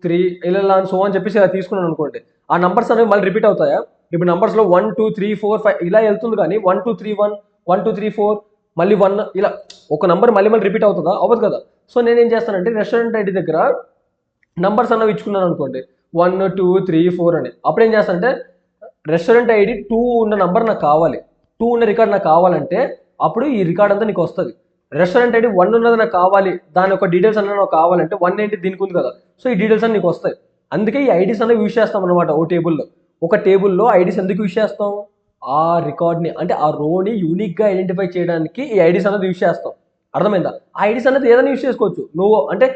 3 ఇలా సో అని చెప్పేసి ఇలా తీసుకున్నాను అనుకోండి. ఆ నంబర్స్ అనేవి మళ్ళీ రిపీట్ అవుతాయా? ఇప్పుడు నంబర్స్లో 1 2 3 4 5 ఇలా వెళ్తుంది, కానీ 1 2 3 1 1 2 3 4 మళ్ళీ 1 ఇలా ఒక నంబర్ మళ్ళీ రిపీట్ అవుతుందా? అవ్వదు కదా. సో నేనేం చేస్తానంటే రెస్టారెంట్ ఐడి దగ్గర నంబర్స్ అన్నవి ఇచ్చుకున్నాను అనుకోండి, 1 2 3 4 అని. అప్పుడు ఏం చేస్తానంటే రెస్టారెంట్ ఐడి 2 ఉన్న నంబర్ నాకు కావాలి, 2 ఉన్న రికార్డ్ నాకు కావాలంటే అప్పుడు ఈ రికార్డ్ అంతా నీకు వస్తుంది. రెస్టారెంట్ ఐడి 1 ఉన్నది నాకు కావాలి, దాని యొక్క డీటెయిల్స్ అన్న నాకు కావాలంటే 1 ఏంటి దీనికి ఉంది కదా, సో ఈ డీటెయిల్స్ అన్ని నీకు వస్తాయి. అందుకే ఈ ఐడీస్ అనేవి యూజ్ చేస్తాం అనమాట. ఒక టేబుల్లో ఐడీస్ ఎందుకు యూజ్ చేస్తాం? ఆ రికార్డ్ని అంటే ఆ రోని యూనిక్గా ఐడెంటిఫై చేయడానికి ఈ ఐడీస్ అనేది యూజ్ చేస్తాం. అర్థమైందా? ఆ ఐడీస్ అనేది ఏదైనా యూజ్ చేసుకోవచ్చు. నువ్వు అంటే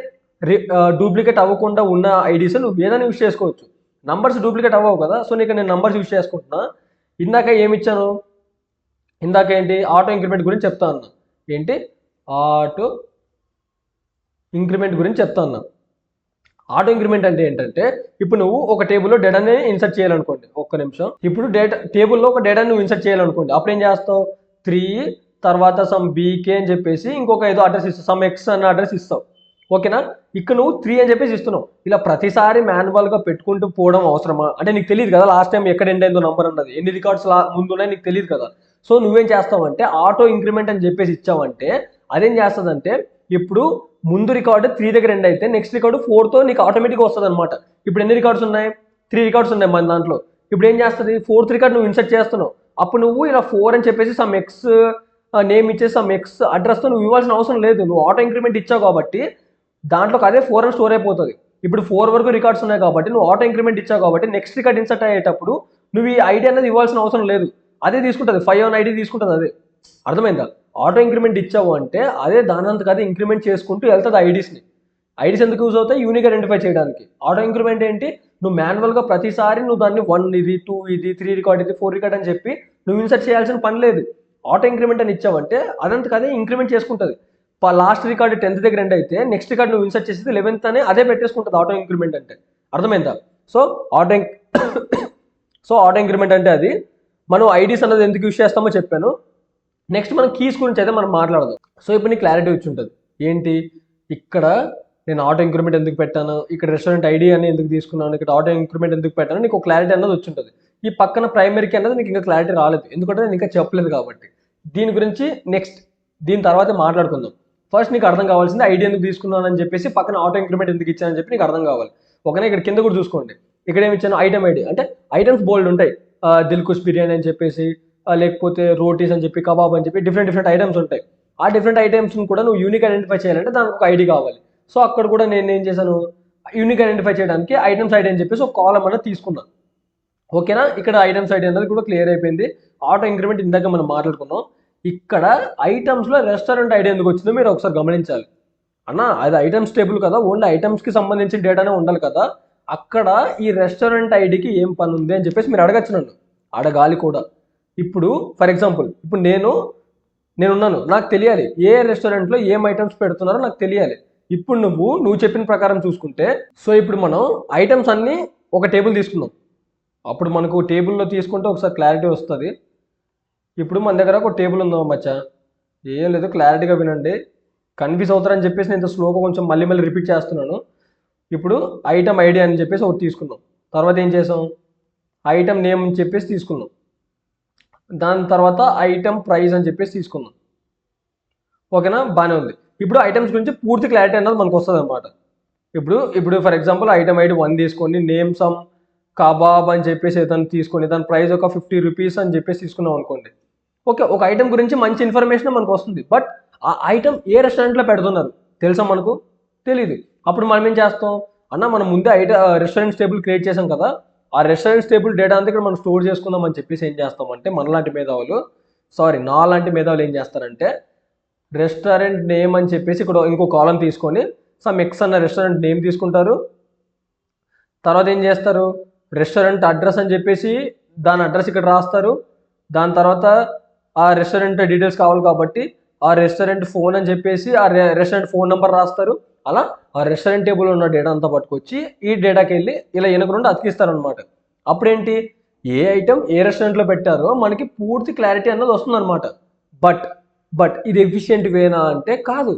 డూప్లికేట్ అవ్వకుండా ఉన్న ఐడీస్ నువ్వు ఏదైనా యూజ్ చేసుకోవచ్చు. నంబర్స్ డూప్లికేట్ అవ్వవు కదా, సో నీకు నేను నంబర్స్ యూజ్ చేసుకుంటున్నా. ఇందాక ఏమిచ్చాను, ఇందాక ఏంటి, ఆటో ఇంక్రిమెంట్ గురించి చెప్తా అన్నా. ఏంటి, ఆటో ఇంక్రిమెంట్ గురించి చెప్తా అన్నా. ఆటో ఇంక్రిమెంట్ అంటే ఏంటంటే ఇప్పుడు నువ్వు ఒక టేబుల్లో డేటాని ఇన్సర్ట్ చేయాలనుకోండి, ఒక్క నిమిషం. ఇప్పుడు టేబుల్లో ఒక డేటాని నువ్వు ఇన్సర్ట్ చేయాలనుకోండి, అప్పుడు ఏం చేస్తావు, 3 తర్వాత సమ్ బీకే అని చెప్పేసి ఇంకొక ఏదో అడ్రస్ ఇస్తావు, సమ్ ఎక్స్ అన్న అడ్రస్ ఇస్తావు. ఓకేనా? ఇక్కడ నువ్వు 3 అని చెప్పేసి ఇస్తున్నావు. ఇలా ప్రతిసారి మాన్యువల్గా పెట్టుకుంటూ పోవడం అవసరమా? అంటే నీకు తెలియదు కదా లాస్ట్ టైం ఎక్కడ ఎండ్ అయిందో నంబర్ అన్నది, ఎన్ని రికార్డ్స్ ముందున్నాయి నీకు తెలియదు కదా. సో నువ్వేం చేస్తావంటే ఆటో ఇంక్రిమెంట్ అని చెప్పేసి ఇచ్చావంటే అదేం చేస్తుందంటే ఇప్పుడు ముందు రికార్డు 3 దగ్గర ఎండ్ అయితే నెక్స్ట్ రికార్డు 4తో నీకు ఆటోమేటిక్గా వస్తుంది అనమాట. ఇప్పుడు ఎన్ని రికార్డ్స్ ఉన్నాయి, 3 రికార్డ్స్ ఉన్నాయి మన దాంట్లో. ఇప్పుడు ఏం చేస్తుంది, 4th రికార్డ్ నువ్వు ఇన్సర్ట్ చేస్తున్నావు. అప్పుడు నువ్వు ఇలా 4 అని చెప్పేసి సమ్ ఎక్స్ నేమ్ ఇచ్చేసి సమ్ ఎక్స్ అడ్రస్తో నువ్వు ఇవ్వాల్సిన అవసరం లేదు. నువ్వు ఆటో ఇంక్రిమెంట్ ఇచ్చావు కాబట్టి దాంట్లోకి అదే 4 అని స్టోర్ అయిపోతుంది. ఇప్పుడు 4 వరకు రికార్డ్స్ ఉన్నాయి కాబట్టి నువ్వు ఆటో ఇంక్రిమెంట్ ఇచ్చావు కాబట్టి నెక్స్ట్ రికార్డ్ ఇన్సర్ట్ అయ్యేటప్పుడు నువ్వు ఈ ఐడి అనేది ఇవ్వాల్సిన అవసరం లేదు, అదే తీసుకుంటుంది. 5 అని ఐడి తీసుకుంటుంది అదే. అర్థమైందా? ఆటో ఇంక్రిమెంట్ ఇచ్చావు అంటే అదే దానంతకు అదే ఇంక్రిమెంట్ చేసుకుంటూ వెళ్తుంది ఐడీస్ని. ఐడీస్ ఎందుకు యూజ్ అవుతాయి, యూనిక్ ఐడెంటిఫై చేయడానికి. ఆటో ఇంక్రిమెంట్ ఏంటి, నువ్వు మాన్యువల్గా ప్రతిసారి నువ్వు దాన్ని 1 ఇది 2 ఇది 3 రికార్డ్ ఇది 4 రికార్డ్ అని చెప్పి నువ్వు ఇన్సర్ట్ చేయాల్సిన పని లేదు. ఆటో ఇంక్రిమెంట్ అని ఇచ్చావంటే అదంతకు అదే ఇంక్రిమెంట్ చేసుకుంటుంది. లాస్ట్ రికార్డు 10th దగ్గర ఎండ్ అయితే నెక్స్ట్ రికార్డ్ నువ్వు ఇన్సర్ట్ చేసేది 11th అనే అదే పెట్టేసుకుంటుంది ఆటో ఇంక్రిమెంట్ అంటే. అర్థమైందా? సో ఆటో ఇంక్రిమెంట్ అంటే అది. మనం ఐడీస్ అన్నది ఎందుకు యూజ్ చేస్తామో చెప్పాను. నెక్స్ట్ మనం కీస్ గురించి అయితే మనం మాట్లాడదాం. సో ఇప్పుడు నీకు క్లారిటీ వచ్చి ఉంటుంది. ఏంటి, ఇక్కడ నేను ఆటో ఇంక్రిమెంట్ ఎందుకు పెట్టాను, ఇక్కడ రెస్టారెంట్ ఐడి అని ఎందుకు తీసుకున్నాను, ఇక్కడ ఆటో ఇంక్రిమెంట్ ఎందుకు పెట్టాను, నీకు క్లారిటీ అన్నది వచ్చి ఉంటుంది. ఈ పక్కన ప్రైమరీ కీ అనేది నీకు ఇంకా క్లారిటీ రాలేదు, ఎందుకంటే నేను ఇంకా చెప్పలేదు కాబట్టి. దీని గురించి నెక్స్ట్ దీని తర్వాత మాట్లాడుకుందాం. ఫస్ట్ నీకు అర్థం కావాల్సింది ఐడి ఎందుకు తీసుకున్నాను అని చెప్పేసి, పక్కన ఆటో ఇంక్రిమెంట్ ఎందుకు ఇచ్చానని చెప్పి నీకు అర్థం కావాలి. ఓకేనా? ఇక్కడ కింద కూడా చూసుకోండి, ఇక్కడ ఏమి ఇచ్చాను, ఐటమ్ ఐడి. అంటే ఐటమ్స్ బోల్డ్ ఉంటాయి, దిల్కుష్ బిర్యానీ అని చెప్పేసి, లేకపోతే రోటీస్ అని చెప్పి, కబాబ్ అని చెప్పి డిఫరెంట్ ఐటమ్స్ ఉంటాయి. ఆ డిఫరెంట్ ఐటమ్స్ని కూడా నువ్వు యూనిక్ ఐడెంటిఫై చేయాలంటే దానికి ఒక ఐడి కావాలి. సో అక్కడ కూడా నేను ఏం చేశాను, యూనిక్ ఐడెంటిఫై చేయడానికి ఐటమ్స్ ఐడి అని చెప్పేసి ఒక కాలం అనేది తీసుకున్నాను. ఓకేనా? ఇక్కడ ఐటమ్స్ ఐడి అనేది కూడా క్లియర్ అయిపోయింది. ఆటో ఇంక్రిమెంట్ ఇందాక మనం మాట్లాడుకున్నాం. ఇక్కడ ఐటమ్స్లో రెస్టారెంట్ ఐడి ఎందుకు వచ్చిందో మీరు ఒకసారి గమనించాలి. అన్న అది ఐటమ్స్ టేబుల్ కదా, ఓన్లీ ఐటమ్స్కి సంబంధించిన డేటానే ఉండాలి కదా, అక్కడ ఈ రెస్టారెంట్ ఐడికి ఏం పని ఉంది అని చెప్పేసి మీరు అడగచ్చు, నన్ను అడగాలి కూడా. ఇప్పుడు ఫర్ ఎగ్జాంపుల్, ఇప్పుడు నేనున్నాను, నాకు తెలియాలి ఏ రెస్టారెంట్లో ఏం ఐటమ్స్ పెడుతున్నారో నాకు తెలియాలి. ఇప్పుడు నువ్వు చెప్పిన ప్రకారం చూసుకుంటే, సో ఇప్పుడు మనం ఐటమ్స్ అన్నీ ఒక టేబుల్ తీసుకుందాం. అప్పుడు మనకు టేబుల్లో తీసుకుంటే ఒకసారి క్లారిటీ వస్తుంది. ఇప్పుడు మన దగ్గర ఒక టేబుల్ ఉందా మచ్చా, ఏం లేదు, క్లారిటీగా వినండి, కన్ఫ్యూజ్ అవుతారని చెప్పేసి నేను ఇంత స్లోగా కొంచెం మళ్ళీ రిపీట్ చేస్తున్నాను. ఇప్పుడు ఐటమ్ ఐడి అని చెప్పేసి ఒకటి తీసుకున్నాం. తర్వాత ఏం చేసాం, ఐటమ్ నేమ్ అని చెప్పేసి తీసుకున్నాం. దాని తర్వాత ఐటమ్ ప్రైస్ అని చెప్పేసి తీసుకున్నాం. ఓకేనా? బాగానే ఉంది. ఇప్పుడు ఐటమ్స్ గురించి పూర్తి క్లారిటీ అనేది మనకు వస్తుంది అనమాట. ఇప్పుడు ఫర్ ఎగ్జాంపుల్ ఐటమ్ ఐడి 1 తీసుకొని, నేమ్ సమ్ కబాబ్ అని చెప్పేసి ఏదైనా తీసుకొని, దాని ప్రైస్ ఒక 50 రూపీస్ అని చెప్పేసి తీసుకున్నాం అనుకోండి. ఓకే, ఒక ఐటమ్ గురించి మంచి ఇన్ఫర్మేషన్ మనకు వస్తుంది. బట్ ఆ ఐటమ్ ఏ రెస్టారెంట్లో పెడుతున్నారు తెలుసా మనకు? తెలీదు. అప్పుడు మనం ఏం చేస్తాం అన్న, మనం ముందే రెస్టారెంట్స్ టేబుల్ క్రియేట్ చేసాం కదా, ఆ రెస్టారెంట్స్ టేబుల్ డేటా అంతా ఇక్కడ మనం స్టోర్ చేసుకుందాం అని చెప్పేసి ఏం చేస్తామంటే, నాలాంటి మేధావులు ఏం చేస్తారంటే, రెస్టారెంట్ నేమ్ అని చెప్పేసి ఇక్కడ ఇంకో కాలం తీసుకొని సమ్ ఎక్స్ అన్న రెస్టారెంట్ నేమ్ తీసుకుంటారు. తర్వాత ఏం చేస్తారు, రెస్టారెంట్ అడ్రస్ అని చెప్పేసి దాని అడ్రస్ ఇక్కడ రాస్తారు. దాని తర్వాత ఆ రెస్టారెంట్ డీటెయిల్స్ కావాలి కాబట్టి ఆ రెస్టారెంట్ ఫోన్ అని చెప్పేసి ఆ రెస్టారెంట్ ఫోన్ నెంబర్ రాస్తారు. అలా ఆ రెస్టారెంట్ టేబుల్ ఉన్న డేటా అంతా పట్టుకొచ్చి ఈ డేటాకి వెళ్ళి ఇలా వెనక నుండి అతికిస్తారనమాట. అప్పుడేంటి, ఏ ఐటమ్ ఏ రెస్టారెంట్లో పెట్టారో మనకి పూర్తి క్లారిటీ అన్నది వస్తుంది అనమాట. బట్ ఇది ఎఫిషియెంట్ వేనా అంటే కాదు.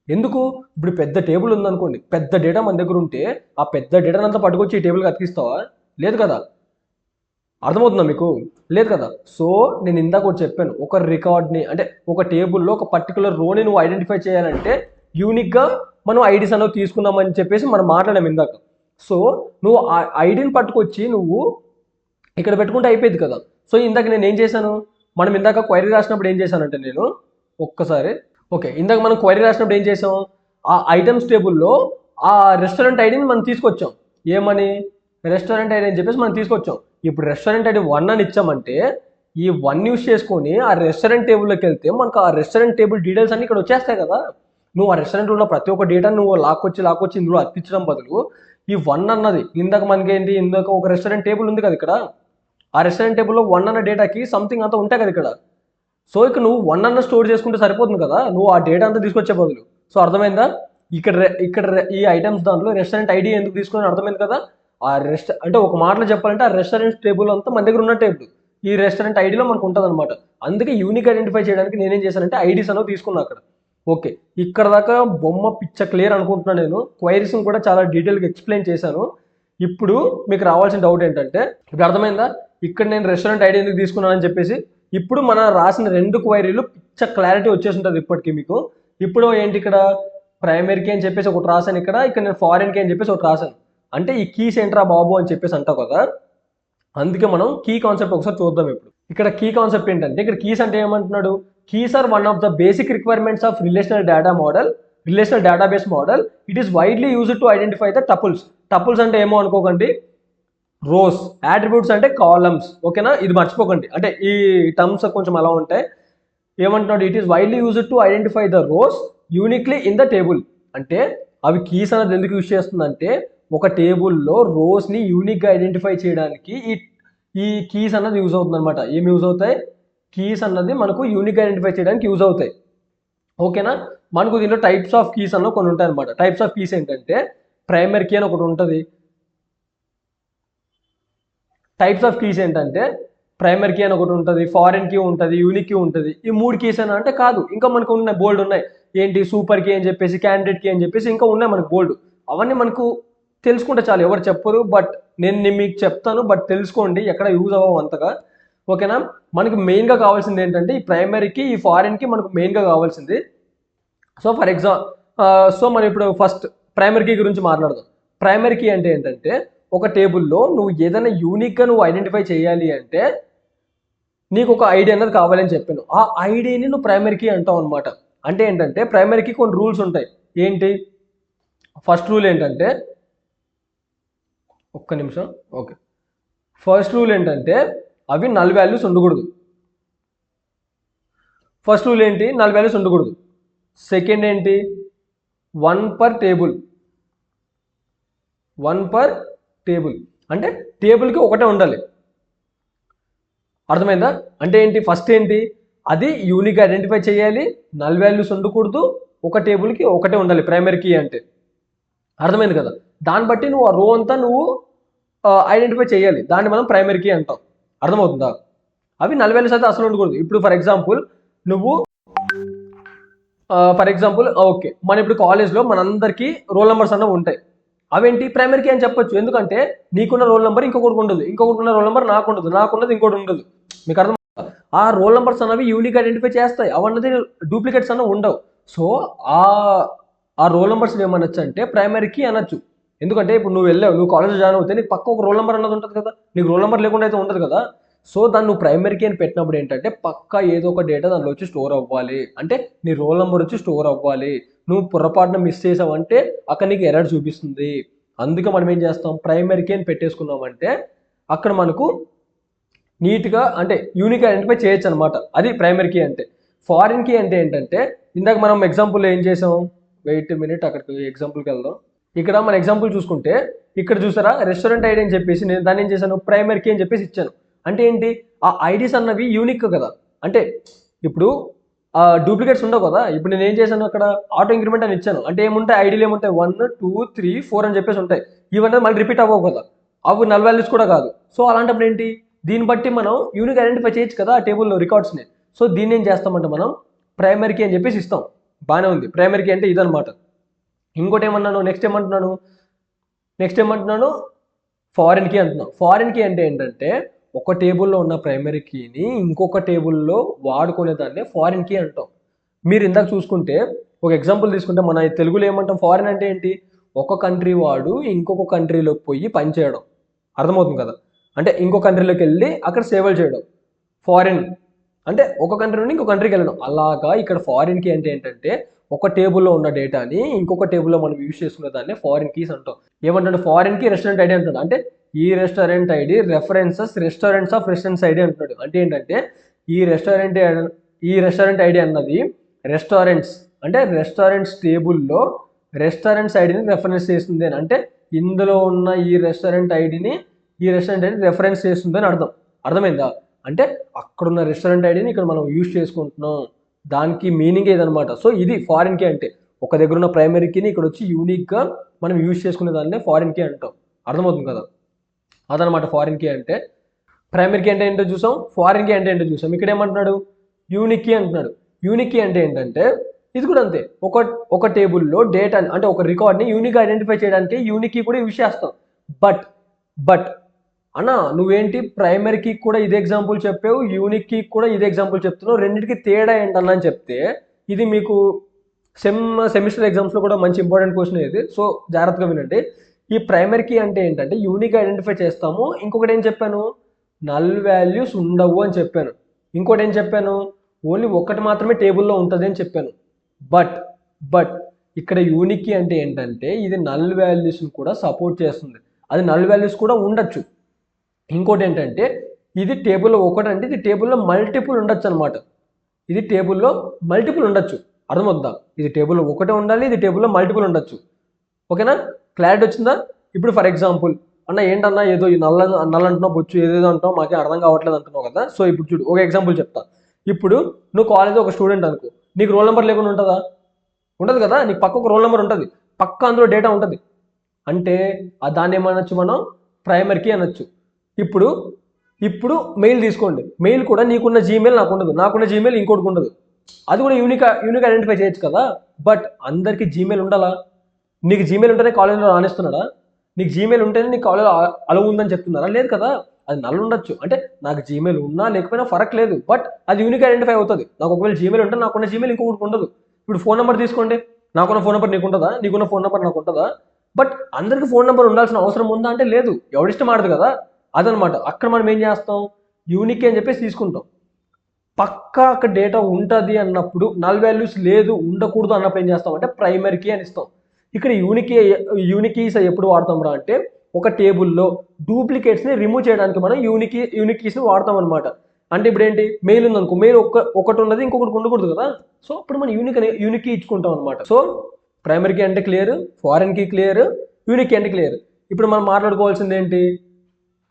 ఎందుకు? ఇప్పుడు పెద్ద టేబుల్ ఉందనుకోండి, పెద్ద డేటా మన దగ్గర ఉంటే ఆ పెద్ద డేటాను అంతా పట్టుకొచ్చి ఈ టేబుల్కి అతికిస్తావా? లేదు కదా. అర్థమవుతుందా మీకు? లేదు కదా. సో నేను ఇందాక ఒకటి చెప్పాను, ఒక రికార్డ్ని అంటే ఒక టేబుల్లో ఒక పర్టికులర్ రోని నువ్వు ఐడెంటిఫై చేయాలంటే యూనిక్గా మనం ఐడీస్ అనేవి తీసుకున్నామని చెప్పేసి మనం మాట్లాడాము ఇందాక. సో నువ్వు ఆ ఐడిని పట్టుకొచ్చి నువ్వు ఇక్కడ పెట్టుకుంటే అయిపోయింది కదా. సో ఇందాక నేను ఏం చేశాను, మనం ఇందాక క్వైరీ రాసినప్పుడు ఏం చేశానంటే నేను ఇందాక మనం క్వైరీ రాసినప్పుడు ఏం చేసాం, ఆ ఐటమ్స్ టేబుల్లో ఆ రెస్టారెంట్ ఐడిని మనం తీసుకొచ్చాం. ఏమని? రెస్టారెంట్ ఐడి అని చెప్పేసి మనం తీసుకొచ్చాం. ఇప్పుడు రెస్టారెంట్ ఐడి 1 అని ఇచ్చామంటే ఈ 1 యూస్ చేసుకొని ఆ రెస్టారెంట్ టేబుల్లోకి వెళ్తే మనకు ఆ రెస్టారెంట్ టేబుల్ డీటెయిల్స్ అన్ని ఇక్కడ వచ్చేస్తాయి కదా. నువ్వు ఆ రెస్టారెంట్లో ఉన్న ప్రతి ఒక్క డేటా నువ్వు లాక్కొచ్చి ఇందులో అతికించడం బదులు ఈ 1 అన్నది ఇందాక ఒక రెస్టారెంట్ టేబుల్ ఉంది కదా ఇక్కడ, ఆ రెస్టారెంట్ టేబుల్లో 1 అన్న డేటాకి సంథింగ్ అంతా ఉంటాయి కదా ఇక్కడ. సో ఇక నువ్వు 1 అన్న స్టోర్ చేసుకుంటే సరిపోతుంది కదా, నువ్వు ఆ డేటా అంతా తీసుకొచ్చే బదులు. సో అర్థమైందా? ఇక్కడ ఈ ఐటమ్స్ దాంట్లో రెస్టారెంట్ ఐడి ఎందుకు తీసుకుని అర్థమైంది కదా. అంటే ఒక మాటలో చెప్పాలంటే ఆ రెస్టారెంట్ టేబుల్ అంతా మన దగ్గర ఉన్న టేబుల్ ఈ రెస్టారెంట్ ఐడిలో మనకు ఉంటుంది అనమాట. అందుకే యూనిక్ ఐడెంటిఫై చేయడానికి నేనేం చేశానంటే ఐడీస్ అనేవి తీసుకున్నా అక్కడ. ఓకే, ఇక్కడ దాకా బొమ్మ పిచ్చ క్లియర్ అనుకుంటున్నాను. నేను క్వైరీస్ని కూడా చాలా డీటెయిల్గా ఎక్స్ప్లెయిన్ చేశాను. ఇప్పుడు మీకు రావాల్సిన డౌట్ ఏంటంటే, ఇప్పుడు అర్థమైందా ఇక్కడ నేను రెస్టారెంట్ ఐడి ఎందుకు తీసుకున్నానని చెప్పేసి. ఇప్పుడు మనం రాసిన 2 క్వైరీలు పిచ్చ క్లారిటీ వచ్చేసి ఉంటుంది ఇప్పటికీ మీకు. ఇప్పుడు ఏంటి, ఇక్కడ ప్రైమరీకి అని చెప్పేసి ఒకటి రాశాను, ఇక్కడ నేను ఫారెన్కి అని చెప్పేసి ఒకటి రాశాను. అంటే ఈ కీస్ ఏంట్రా బాబు అని చెప్పేసి అంటావు కదా, అందుకే మనం కీ కాన్సెప్ట్ ఒకసారి చూద్దాం. ఇప్పుడు ఇక్కడ కీ కాన్సెప్ట్ ఏంటంటే, ఇక్కడ కీస్ అంటే ఏమంటున్నాడు, keys are one of the basic requirements of relational database model. It is widely used to identify the tuples అంటే ఏమో అనుకోకండి, రోస్. యాట్రిబ్యూట్స్ అంటే కాలమ్స్. ఓకేనా, ఇది మర్చిపోకండి, అంటే ఈ టర్మ్స్ కొంచెం అలా ఉంటాయి. ఏమంటున్నాడు, it is widely used to identify the rose uniquely in the table. అంటే అవి కీస్ అనేది ఎందుకు యూజ్ చేస్తుందంటే, ఒక టేబుల్లో రోస్ని యూనిక్గా ఐడెంటిఫై చేయడానికి ఈ కీస్ అన్నది యూజ్ అవుతుంది అనమాట. ఏమి యూజ్ అవుతాయి, కీస్ అన్నది మనకు యూనిక్గా ఐడెంటిఫై చేయడానికి యూజ్ అవుతాయి. ఓకేనా, మనకు దీనిలో టైప్స్ ఆఫ్ కీస్ అన్న కొన్ని ఉంటాయి అనమాట. టైప్స్ ఆఫ్ కీస్ ఏంటంటే, ప్రైమరీ కీ అని ఒకటి ఉంటుంది. ప్రైమరీ కీ అని ఒకటి ఉంటుంది, ఫారెన్ కీ ఉంటుంది, యూనిక్ కీ ఉంటుంది. ఈ 3 కీస్ అని అంటే కాదు, ఇంకా మనకు ఉన్నాయి, బోల్డ్ ఉన్నాయి. ఏంటి, సూపర్ కీ అని చెప్పేసి, క్యాండిడేట్ కీ అని చెప్పేసి ఇంకా ఉన్నాయి మనకు బోల్డ్. అవన్నీ మనకు తెలుసుకుంటే చాలు, ఎవరు చెప్పరు. బట్ నేను మీకు చెప్తాను, బట్ తెలుసుకోండి, ఎక్కడ యూజ్ అవ్వవు అంతగా. ఓకేనా? మనకి మెయిన్గా కావాల్సింది ఏంటంటే ఈ ప్రైమరీకి ఈ ఫారిన్కి మనకు మెయిన్గా కావాల్సింది. సో ఫర్ సో మనం ఇప్పుడు ఫస్ట్ ప్రైమరీ కీ గురించి మాట్లాడదాం. ప్రైమరీ కీ అంటే ఏంటంటే ఒక టేబుల్లో నువ్వు ఏదైనా యూనిక్గా నువ్వు ఐడెంటిఫై చేయాలి అంటే నీకు ఒక ఐడి అనేది కావాలని చెప్పాను. ఆ ఐడిని నువ్వు ప్రైమరీ కీ అంటావు అనమాట. అంటే ఏంటంటే ప్రైమరీకి కొన్ని రూల్స్ ఉంటాయి. ఏంటి? ఫస్ట్ రూల్ ఏంటంటే, ఒక్క నిమిషం, ఓకే. ఫస్ట్ రూల్ ఏంటంటే అవి నల్ వాల్యూస్ ఉండకూడదు. ఫస్ట్ రూల్ ఏంటి? నల్ వాల్యూస్ ఉండకూడదు. సెకండ్ ఏంటి? వన్ పర్ టేబుల్ అంటే టేబుల్కి ఒకటే ఉండాలి. అర్థమైందా? అంటే ఏంటి? ఫస్ట్ ఏంటి? అది యూనిక్ ఐడెంటిఫై చేయాలి, నల్ వాల్యూస్ ఉండకూడదు, ఒక టేబుల్కి ఒకటే ఉండాలి ప్రైమరీ కీ అంటే. అర్థమైంది కదా? దాన్ని బట్టి నువ్వు ఆ రో అంతా నువ్వు ఐడెంటిఫై చేయాలి, దాన్ని మనం ప్రైమరీ కీ అంటాం. అర్థమవుతుందా? అవి నల్ వాల్యూస్ అయితే అసలు ఉండకూడదు. ఇప్పుడు ఫర్ ఎగ్జాంపుల్ నువ్వు ఓకే, మన ఇప్పుడు కాలేజ్లో మనందరికీ రోల్ నెంబర్స్ అన్నవి ఉంటాయి. అవేంటి? ప్రైమరీ కీ అని చెప్పొచ్చు. ఎందుకంటే నీకున్న రోల్ నెంబర్ ఇంకొకటి ఉండదు, ఇంకొకటి రోల్ నెంబర్ నాకు ఉండదు, నాకున్నది ఇంకోటి ఉండదు. మీకు అర్థం? ఆ రోల్ నెంబర్స్ అనేవి యూనిక్ ఐడెంటిఫై చేస్తాయి, అవన్నది డూప్లికేట్స్ అన్నవి ఉండవు. సో ఆ రోల్ నెంబర్స్ ఏమనొచ్చు అంటే ప్రైమరీ కీ అనొచ్చు. ఎందుకంటే ఇప్పుడు నువ్వు కాలేజ్ జాయిన్ అవుతే నీకు పక్క ఒక రోల్ నెంబర్ అన్నది ఉంటుంది కదా, నీకు రోల్ నెంబర్ లేకుండా అయితే ఉండదు కదా. సో దాన్ని నువ్వు ప్రైమరీ కీ అని పెట్టినప్పుడు ఏంటంటే పక్కా ఏదో ఒక డేటా దానిలో వచ్చి స్టోర్ అవ్వాలి. అంటే నీ రోల్ నెంబర్ వచ్చి స్టోర్ అవ్వాలి. నువ్వు పొరపాటున మిస్ చేసావంటే అక్కడ నీకు ఎర్రర్ చూపిస్తుంది. అందుకే మనం ఏం చేస్తాం? ప్రైమరీ కీ అని పెట్టేసుకున్నామంటే అక్కడ మనకు నీట్గా అంటే యూనిక్ ఐడెంటిఫై చేయొచ్చు అనమాట. అది ప్రైమరీ కీ అంటే. ఫారిన్ కీ అంటే ఏంటంటే ఇందాక మనం ఎగ్జాంపుల్ ఏం చేసాం? వెయిట్ మినిట్, అక్కడికి ఎగ్జాంపుల్కి వెళ్దాం. ఇక్కడ మన ఎగ్జాంపుల్ చూసుకుంటే ఇక్కడ చూసారా, రెస్టారెంట్ ఐడి అని చెప్పేసి నేను దాన్ని ఏం చేశాను? ప్రైమరీ కీ అని చెప్పేసి ఇచ్చాను. అంటే ఏంటి? ఆ ఐడీస్ అన్నవి యూనిక్ కదా. అంటే ఇప్పుడు డూప్లికేట్స్ ఉండవు కదా. ఇప్పుడు నేను ఏం చేశాను? అక్కడ ఆటో ఇంక్రిమెంట్ అని ఇచ్చాను. అంటే ఏముంటాయి? ఐడీలు ఏముంటాయి? 1 2 3 4 అని చెప్పేసి ఉంటాయి. ఇవన్నీ మళ్ళీ రిపీట్ అవ్వవు కదా, అవి నల్ వాల్యూస్ కూడా కాదు. సో అలాంటప్పుడు ఏంటి? దీన్ని బట్టి మనం యూనిక్ ఐడెంటిఫై చేయొచ్చు కదా ఆ టేబుల్లో రికార్డ్స్ని. సో దీన్ని ఏం చేస్తామంటే మనం ప్రైమరీ కీ అని చెప్పేసి ఇస్తాం. బాగానే ఉంది. ప్రైమరీ కీ అంటే ఇదనమాట. ఇంకోటి ఏమన్నాను? నెక్స్ట్ ఏమంటున్నాను? ఫారిన్ కీ అంటున్నాను. ఫారిన్ కీ అంటే ఏంటంటే ఒక టేబుల్లో ఉన్న ప్రైమరీ కీని ఇంకొక టేబుల్లో వాడుకునే దాన్ని ఫారిన్ కీ అంటాం. మీరు ఇందాక చూసుకుంటే ఒక ఎగ్జాంపుల్ తీసుకుంటే మన తెలుగులో ఏమంటాం? ఫారిన్ అంటే ఏంటి? ఒక కంట్రీ వాడు ఇంకొక కంట్రీలోకి పోయి పనిచేయడం. అర్థమవుతుంది కదా? అంటే ఇంకో కంట్రీలోకి వెళ్ళి అక్కడ సేవలు చేయడం. ఫారిన్ అంటే ఒక కంట్రీ నుండి ఇంకో కంట్రీకి వెళ్ళడం. అలాగా ఇక్కడ ఫారిన్ కీ అంటే ఏంటంటే ఒక టేబుల్లో ఉన్న డేటాని ఇంకొక టేబుల్లో మనం యూజ్ చేసుకునే దాన్ని ఫారిన్ కీస్ అంటాం. ఏమంటాడు? ఫారిన్ కీ రెస్టారెంట్ ఐడి అంటాడు. అంటే ఈ restaurant ID references restaurants of restaurants ID అంటున్నాడు. అంటే ఏంటంటే ఈ రెస్టారెంట్ ఐడి అన్నది రెస్టారెంట్స్ అంటే రెస్టారెంట్స్ టేబుల్లో రెస్టారెంట్స్ ఐడిని రెఫరెన్స్ చేస్తుంది అని. అంటే ఇందులో ఉన్న ఈ రెస్టారెంట్ ఐడిని రెఫరెన్స్ చేస్తుంది అని అర్థం. అర్థమైందా? అంటే అక్కడున్న రెస్టారెంట్ ఐడిని ఇక్కడ మనం యూజ్ చేసుకుంటున్నాం, దానికి మీనింగ్ ఏదనమాట. సో ఇది ఫారిన్ కీ అంటే. ఒక దగ్గర ఉన్న ప్రైమరీ కీని ఇక్కడ వచ్చి యూనిక్గా మనం యూజ్ చేసుకునే దాన్ని ఫారిన్ కీ అంటాం. అర్థమవుతుంది కదా? అదనమాట ఫారిన్ కీ అంటే. ప్రైమరీ కీ అంటే ఏంటో చూసాం, ఫారిన్ కీ అంటే ఏంటో చూసాం. ఇక్కడ ఏమంటున్నాడు? యూనిక్ కీ అంటున్నాడు. యూనిక్ కీ అంటే ఏంటంటే ఇది కూడా అంతే. ఒక టేబుల్లో డేటా అంటే ఒక రికార్డ్ని యూనిక్ ఐడెంటిఫై చేయడానికి యూనిక్ కీ కూడా యూజ్ చేస్తాం. బట్ అన్న నువ్వేంటి ప్రైమరీ కీ కూడా ఇదే ఎగ్జాంపుల్ చెప్పావు, యూనిక్ కీ కూడా ఇదే ఎగ్జాంపుల్ చెప్తున్నావు, రెండింటికి తేడా ఏంటన్నా అని చెప్తే ఇది మీకు సెమిస్టర్ ఎగ్జామ్స్లో కూడా మంచి ఇంపార్టెంట్ క్వశ్చన్ ఇది. సో జాగ్రత్తగా వినండి. ఈ ప్రైమరీ కీ అంటే ఏంటంటే యూనిక్ ఐడెంటిఫై చేస్తాము. ఇంకొకటి ఏం చెప్పాను? నల్ వాల్యూస్ ఉండవు అని చెప్పాను. ఇంకోటి ఏం చెప్పాను? ఓన్లీ ఒక్కటి మాత్రమే టేబుల్లో ఉంటుంది అని చెప్పాను. బట్ ఇక్కడ యూనిక్ కీ అంటే ఏంటంటే ఇది నల్ వాల్యూస్ని కూడా సపోర్ట్ చేస్తుంది. అది నల్ వాల్యూస్ కూడా ఉండొచ్చు. ఇంకోటి ఏంటంటే ఇది టేబుల్లో ఒకటి అంటే ఇది టేబుల్లో మల్టిపుల్ ఉండొచ్చు అనమాట. ఇది టేబుల్లో మల్టిపుల్ ఉండొచ్చు. అర్థమవుతుందా? ఇది టేబుల్లో ఒకటే ఉండాలి, ఇది టేబుల్లో మల్టిపుల్ ఉండొచ్చు. ఓకేనా? క్లారిటీ వచ్చిందా? ఇప్పుడు ఫర్ ఎగ్జాంపుల్ అన్న ఏంటన్నా ఏదో ఈ నల్ల అంటున్నావు, బొచ్చు ఏదేదో అంటావు, మాకే అర్థం కావట్లేదు అంటున్నావు కదా. సో ఇప్పుడు చూడు, ఒక ఎగ్జాంపుల్ చెప్తా. ఇప్పుడు నువ్వు కాలేజ్ ఒక స్టూడెంట్ అనుకో, నీకు రోల్ నెంబర్ లేకుండా ఉంటుందా? ఉండదు కదా. నీకు పక్క ఒక రోల్ నెంబర్ ఉంటుంది, పక్క అందులో డేటా ఉంటుంది. అంటే దాన్ని ఏమనొచ్చు మనం? ప్రైమరీ కీ అనొచ్చు. ఇప్పుడు మెయిల్ తీసుకోండి. మెయిల్ కూడా నీకున్న జీమెయిల్ నాకు ఉండదు, నాకున్న జీమెయిల్ ఇంకోటికి ఉండదు. అది కూడా యూనిక్ ఐడెంటిఫై చేయొచ్చు కదా. బట్ అందరికీ జీమెయిల్ ఉండాలా? నీకు జీమెయిల్ ఉంటేనే కాలేజీలో రాణిస్తున్నాడా? నీకు జీమెయిల్ ఉంటేనే నీకు కాలేజ్ అలవ్ ఉందని చెప్తున్నారా? లేదు కదా, అది నల్ ఉండొచ్చు. అంటే నాకు జీమెయిల్ ఉన్నా లేకపోయినా ఫరక్ లేదు, బట్ అది యూనిక్ ఐడెంటిఫై అవుతుంది. నాకు ఒకవేళ జీమెయిల్ ఉంటే నాకున్న జీమెయిల్ ఇంకొకటి ఉండదు. ఇప్పుడు ఫోన్ నెంబర్ తీసుకోండి, నాకున్న ఫోన్ నెంబర్ నీకు ఉంటుందా? నీకున్న ఫోన్ నెంబర్ నాకు ఉంటుందా? బట్ అందరికి ఫోన్ నెంబర్ ఉండాల్సిన అవసరం ఉందా అంటే లేదు, ఎవడిష్టం ఆడదు కదా. అదనమాట. అక్కడ మనం ఏం చేస్తాం, యూనిక్ అని చెప్పేసి తీసుకుంటాం. పక్కా అక్కడ డేటా ఉంటుంది అన్నప్పుడు, నల్ వాల్యూస్ లేదు ఉండకూడదు అన్నప్పుడు ఏం చేస్తాం అంటే ప్రైమరీ కీ అని ఇస్తాం. ఇక్కడ యూనిక్ కీస్ ఎప్పుడు వాడతాం రా అంటే, ఒక టేబుల్లో డూప్లికేట్స్ని రిమూవ్ చేయడానికి మనం యూనిక్ కీస్ని వాడతాం అనమాట. అంటే ఇప్పుడు ఏంటి, మెయిల్ ఉందనుకో, మెయిల్ ఒకటి ఉన్నది ఇంకొకటి ఉండకూడదు కదా. సో అప్పుడు మనం యూనిక్ కీ ఇచ్చుకుంటాం అనమాట. సో ప్రైమరీ కీ అంటే clear, foreign key clear, unique key అంటే క్లియర్. ఇప్పుడు మనం మాట్లాడుకోవాల్సింది ఏంటి,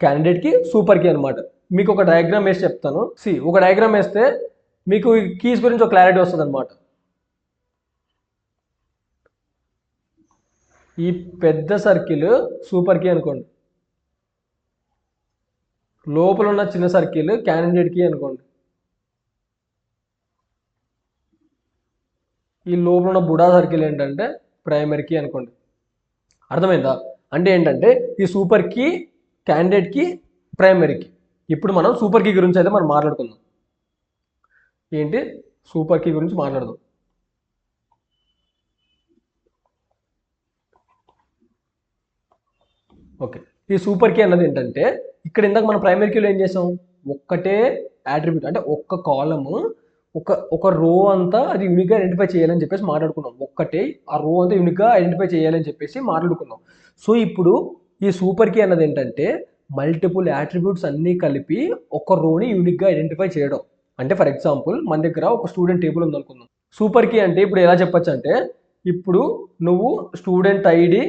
క్యాండిడేట్ కి, సూపర్ కీ అనమాట. మీకు ఒక డయాగ్రామ్ వేసి చెప్తాను. ఒక డయాగ్రామ్ వేస్తే మీకు కీస్ గురించి ఒక క్లారిటీ వస్తుంది అనమాట. ఈ పెద్ద సర్కిల్ సూపర్ కీ అనుకోండి, లోపల ఉన్న చిన్న సర్కిల్ క్యాండిడేట్ కీ అనుకోండి, ఈ లోపల ఉన్న బుడా సర్కిల్ ఏంటంటే ప్రైమరీ కీ అనుకోండి. అర్థమైందా? అంటే ఏంటంటే ఈ super key, candidate key, primary key. ఇప్పుడు మనం సూపర్ కీ గురించి అయితే మనం మాట్లాడుకుందాం. ఏంటి, సూపర్ కీ గురించి మాట్లాడదాం. ఓకే, ఈ సూపర్ కీ అన్నది ఏంటంటే, ఇక్కడ ఇందాక మనం ప్రైమరీ కీలో ఏం చేసాం, ఒక్కటే యాట్రిబ్యూట్ అంటే ఒక్క కాలము, ఒక రో అంతా అది యూనిక్గా ఐడెంటిఫై చేయాలని చెప్పేసి మాట్లాడుకున్నాం. ఒక్కటే ఆ రో అంతా యూనిక్గా ఐడెంటిఫై చేయాలని చెప్పేసి మాట్లాడుకున్నాం. సో ఇప్పుడు ఈ సూపర్ కీ అన్నది ఏంటంటే, మల్టిపుల్ యాట్రిబ్యూట్స్ అన్నీ కలిపి ఒక రోని యూనిక్గా ఐడెంటిఫై చేయడం. అంటే ఫర్ ఎగ్జాంపుల్ మన దగ్గర ఒక స్టూడెంట్ టేబుల్ ఉందనుకుందాం. సూపర్ కీ అంటే ఇప్పుడు ఎలా చెప్పచ్చు అంటే, ఇప్పుడు నువ్వు student ID,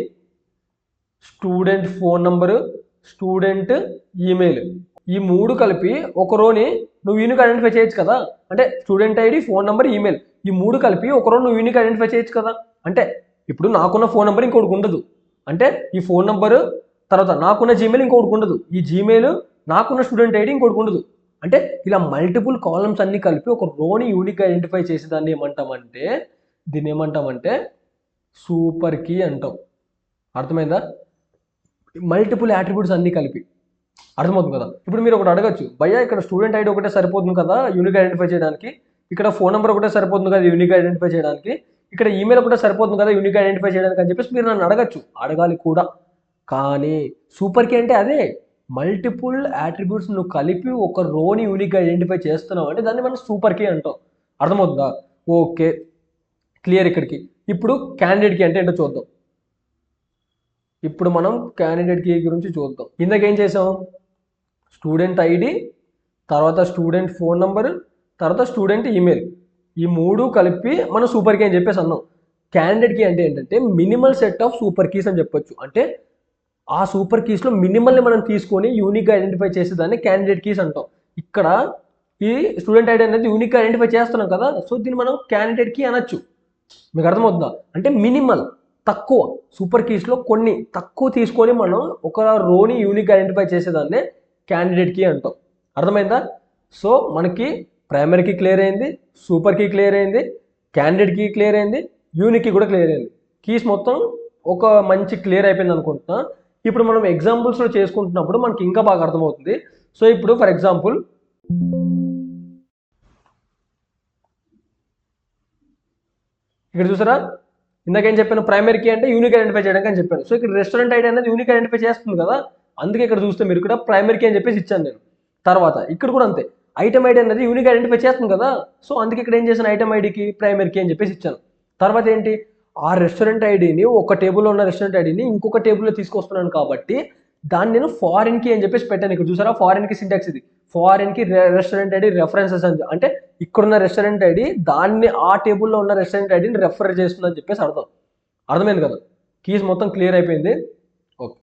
student phone number, student email, ఈ మూడు కలిపి ఒక రోని నువ్వు యూనిక్ ఐడెంటిఫై చేయొచ్చు కదా. అంటే student ID, phone number, email, ఈ మూడు కలిపి ఒక రో నువ్వు యూనిక్ ఐడెంటిఫై చేయొచ్చు కదా. అంటే ఇప్పుడు నాకున్న ఫోన్ నెంబర్ ఇంకోటికి ఉండదు, అంటే ఈ ఫోన్ నెంబరు తర్వాత నాకున్న జీమెయిల్ ఇంకోటికి ఉండదు, ఈ జీమెయిల్ నాకున్న స్టూడెంట్ ఐడి ఇంకోటికి ఉండదు. అంటే ఇలా మల్టిపుల్ కాలమ్స్ అన్ని కలిపి ఒక రోని యూనిక్ ఐడెంటిఫై చేసేదాన్ని ఏమంటామంటే, దీన్ని ఏమంటామంటే సూపర్ కీ అంటాం. అర్థమైందా? మల్టిపుల్ యాట్రిబ్యూట్స్ అన్ని కలిపి. అర్థమవుతుంది కదా. ఇప్పుడు మీరు ఒకటి అడగచ్చు, భయ్యా ఇక్కడ స్టూడెంట్ ఐడి ఒకటే సరిపోతుంది కదా యూనిక్ ఐడెంటిఫై చేయడానికి, ఇక్కడ ఫోన్ నెంబర్ ఒకటే సరిపోతుంది కదా యూనిక్ ఐడెంటిఫై చేయడానికి, ఇక్కడ ఈమెయిల్ ఒకటే సరిపోతుంది కదా యూనిక్ ఐడెంటిఫై చేయడానికి అని చెప్పేసి మీరు నన్ను అడగచ్చు, అడగాలి కూడా. కానీ సూపర్ కీ అంటే అదే, మల్టిపుల్ యాట్రిబ్యూట్స్ నువ్వు కలిపి ఒక రోని యూనిక్గా ఐడెంటిఫై చేస్తున్నావు అంటే దాన్ని మనం సూపర్ కీ అంటాం. అర్థమవుతుందా? ఓకే, క్లియర్ ఇక్కడికి. ఇప్పుడు క్యాండిడేట్ కీ అంటే ఏంటో చూద్దాం. ఇప్పుడు మనం క్యాండిడేట్ కీ గురించి చూద్దాం. ఇందాకేం చేసాం, స్టూడెంట్ ఐడి, తర్వాత స్టూడెంట్ ఫోన్ నంబర్, తర్వాత స్టూడెంట్ ఈమెయిల్, ఈ మూడు కలిపి మనం సూపర్ కీ అని చెప్పేసి అన్నాం. క్యాండిడేట్ కీ అంటే ఏంటంటే minimal set of super keys అని చెప్పొచ్చు. అంటే ఆ సూపర్ కీస్లో మినిమల్ని మనం తీసుకొని యూనిక్గా ఐడెంటిఫై చేసేదాన్ని క్యాండిడేట్ కీస్ అంటాం. ఇక్కడ ఈ స్టూడెంట్ ఐడి అనేది యూనిక్గా ఐడెంటిఫై చేస్తున్నాం కదా, సో దీన్ని మనం క్యాండిడేట్ కీ అనొచ్చు. మీకు అర్థమవుతుందా? అంటే మినిమల్, తక్కువ సూపర్ కీస్లో కొన్ని తక్కువ తీసుకొని మనం ఒక రోని యూనిక్ ఐడెంటిఫై చేసేదాన్నే క్యాండిడేట్ కీ అంటాం. అర్థమైందా? సో మనకి ప్రైమరీ కీ క్లియర్ అయింది, సూపర్ కీ క్లియర్ అయింది, క్యాండిడేట్ కీ క్లియర్ అయింది, యూనిక్ కీ కూడా క్లియర్ అయింది. కీస్ మొత్తం ఒక మంచి క్లియర్ అయిపోయింది అనుకుంటున్నా. ఇప్పుడు మనం ఎగ్జాంపుల్స్లో చేసుకుంటున్నప్పుడు మనకి ఇంకా బాగా అర్థమవుతుంది. సో ఇప్పుడు ఫర్ ఎగ్జాంపుల్ ఇక్కడ చూసారా, ఇందాకేం చెప్పాను, ప్రైమరీ కీ అంటే యూనిక్ ఐడెంటిఫై చేయడానికి అని చెప్పాను. సో ఇక్కడ రెస్టారెంట్ ఐడి అనేది యూనిక్ ఐడెంటిఫై చేస్తుంది కదా, అందుకే ఇక్కడ చూస్తే మీరు కూడా ప్రైమరీ కీ అని చెప్పేసి ఇచ్చాను నేను. తర్వాత ఇక్కడ కూడా అంతే, ఐటమ్ ఐడి అనేది యూనిక్ ఐడెంటిఫై చేస్తుంది కదా, సో అందుకే ఇక్కడ ఏం చేశాను, ఐటమ్ ఐడికి ప్రైమరీ కీ అని చెప్పేసి ఇచ్చాను. తర్వాత ఏంటి, ఆ రెస్టారెంట్ ఐడిని, ఒక టేబుల్లో ఉన్న రెస్టారెంట్ ఐడిని ఇంకొక టేబుల్లో తీసుకొస్తున్నాను కాబట్టి దాన్ని నేను ఫారిన్ కీ అని చెప్పేసి పెట్టాను. ఇక్కడ చూసారా, ఫారిన్ కీ సింటాక్స్ ఇది. Foreign key restaurant ID references అని, అంటే ఇక్కడున్న రెస్టారెంట్ ఐడి దాన్ని ఆ టేబుల్లో ఉన్న రెస్టారెంట్ ఐడిని రెఫర్ చేస్తుందని చెప్పేసి అర్థం. అర్థమైంది కదా. కీస్ మొత్తం క్లియర్ అయిపోయింది.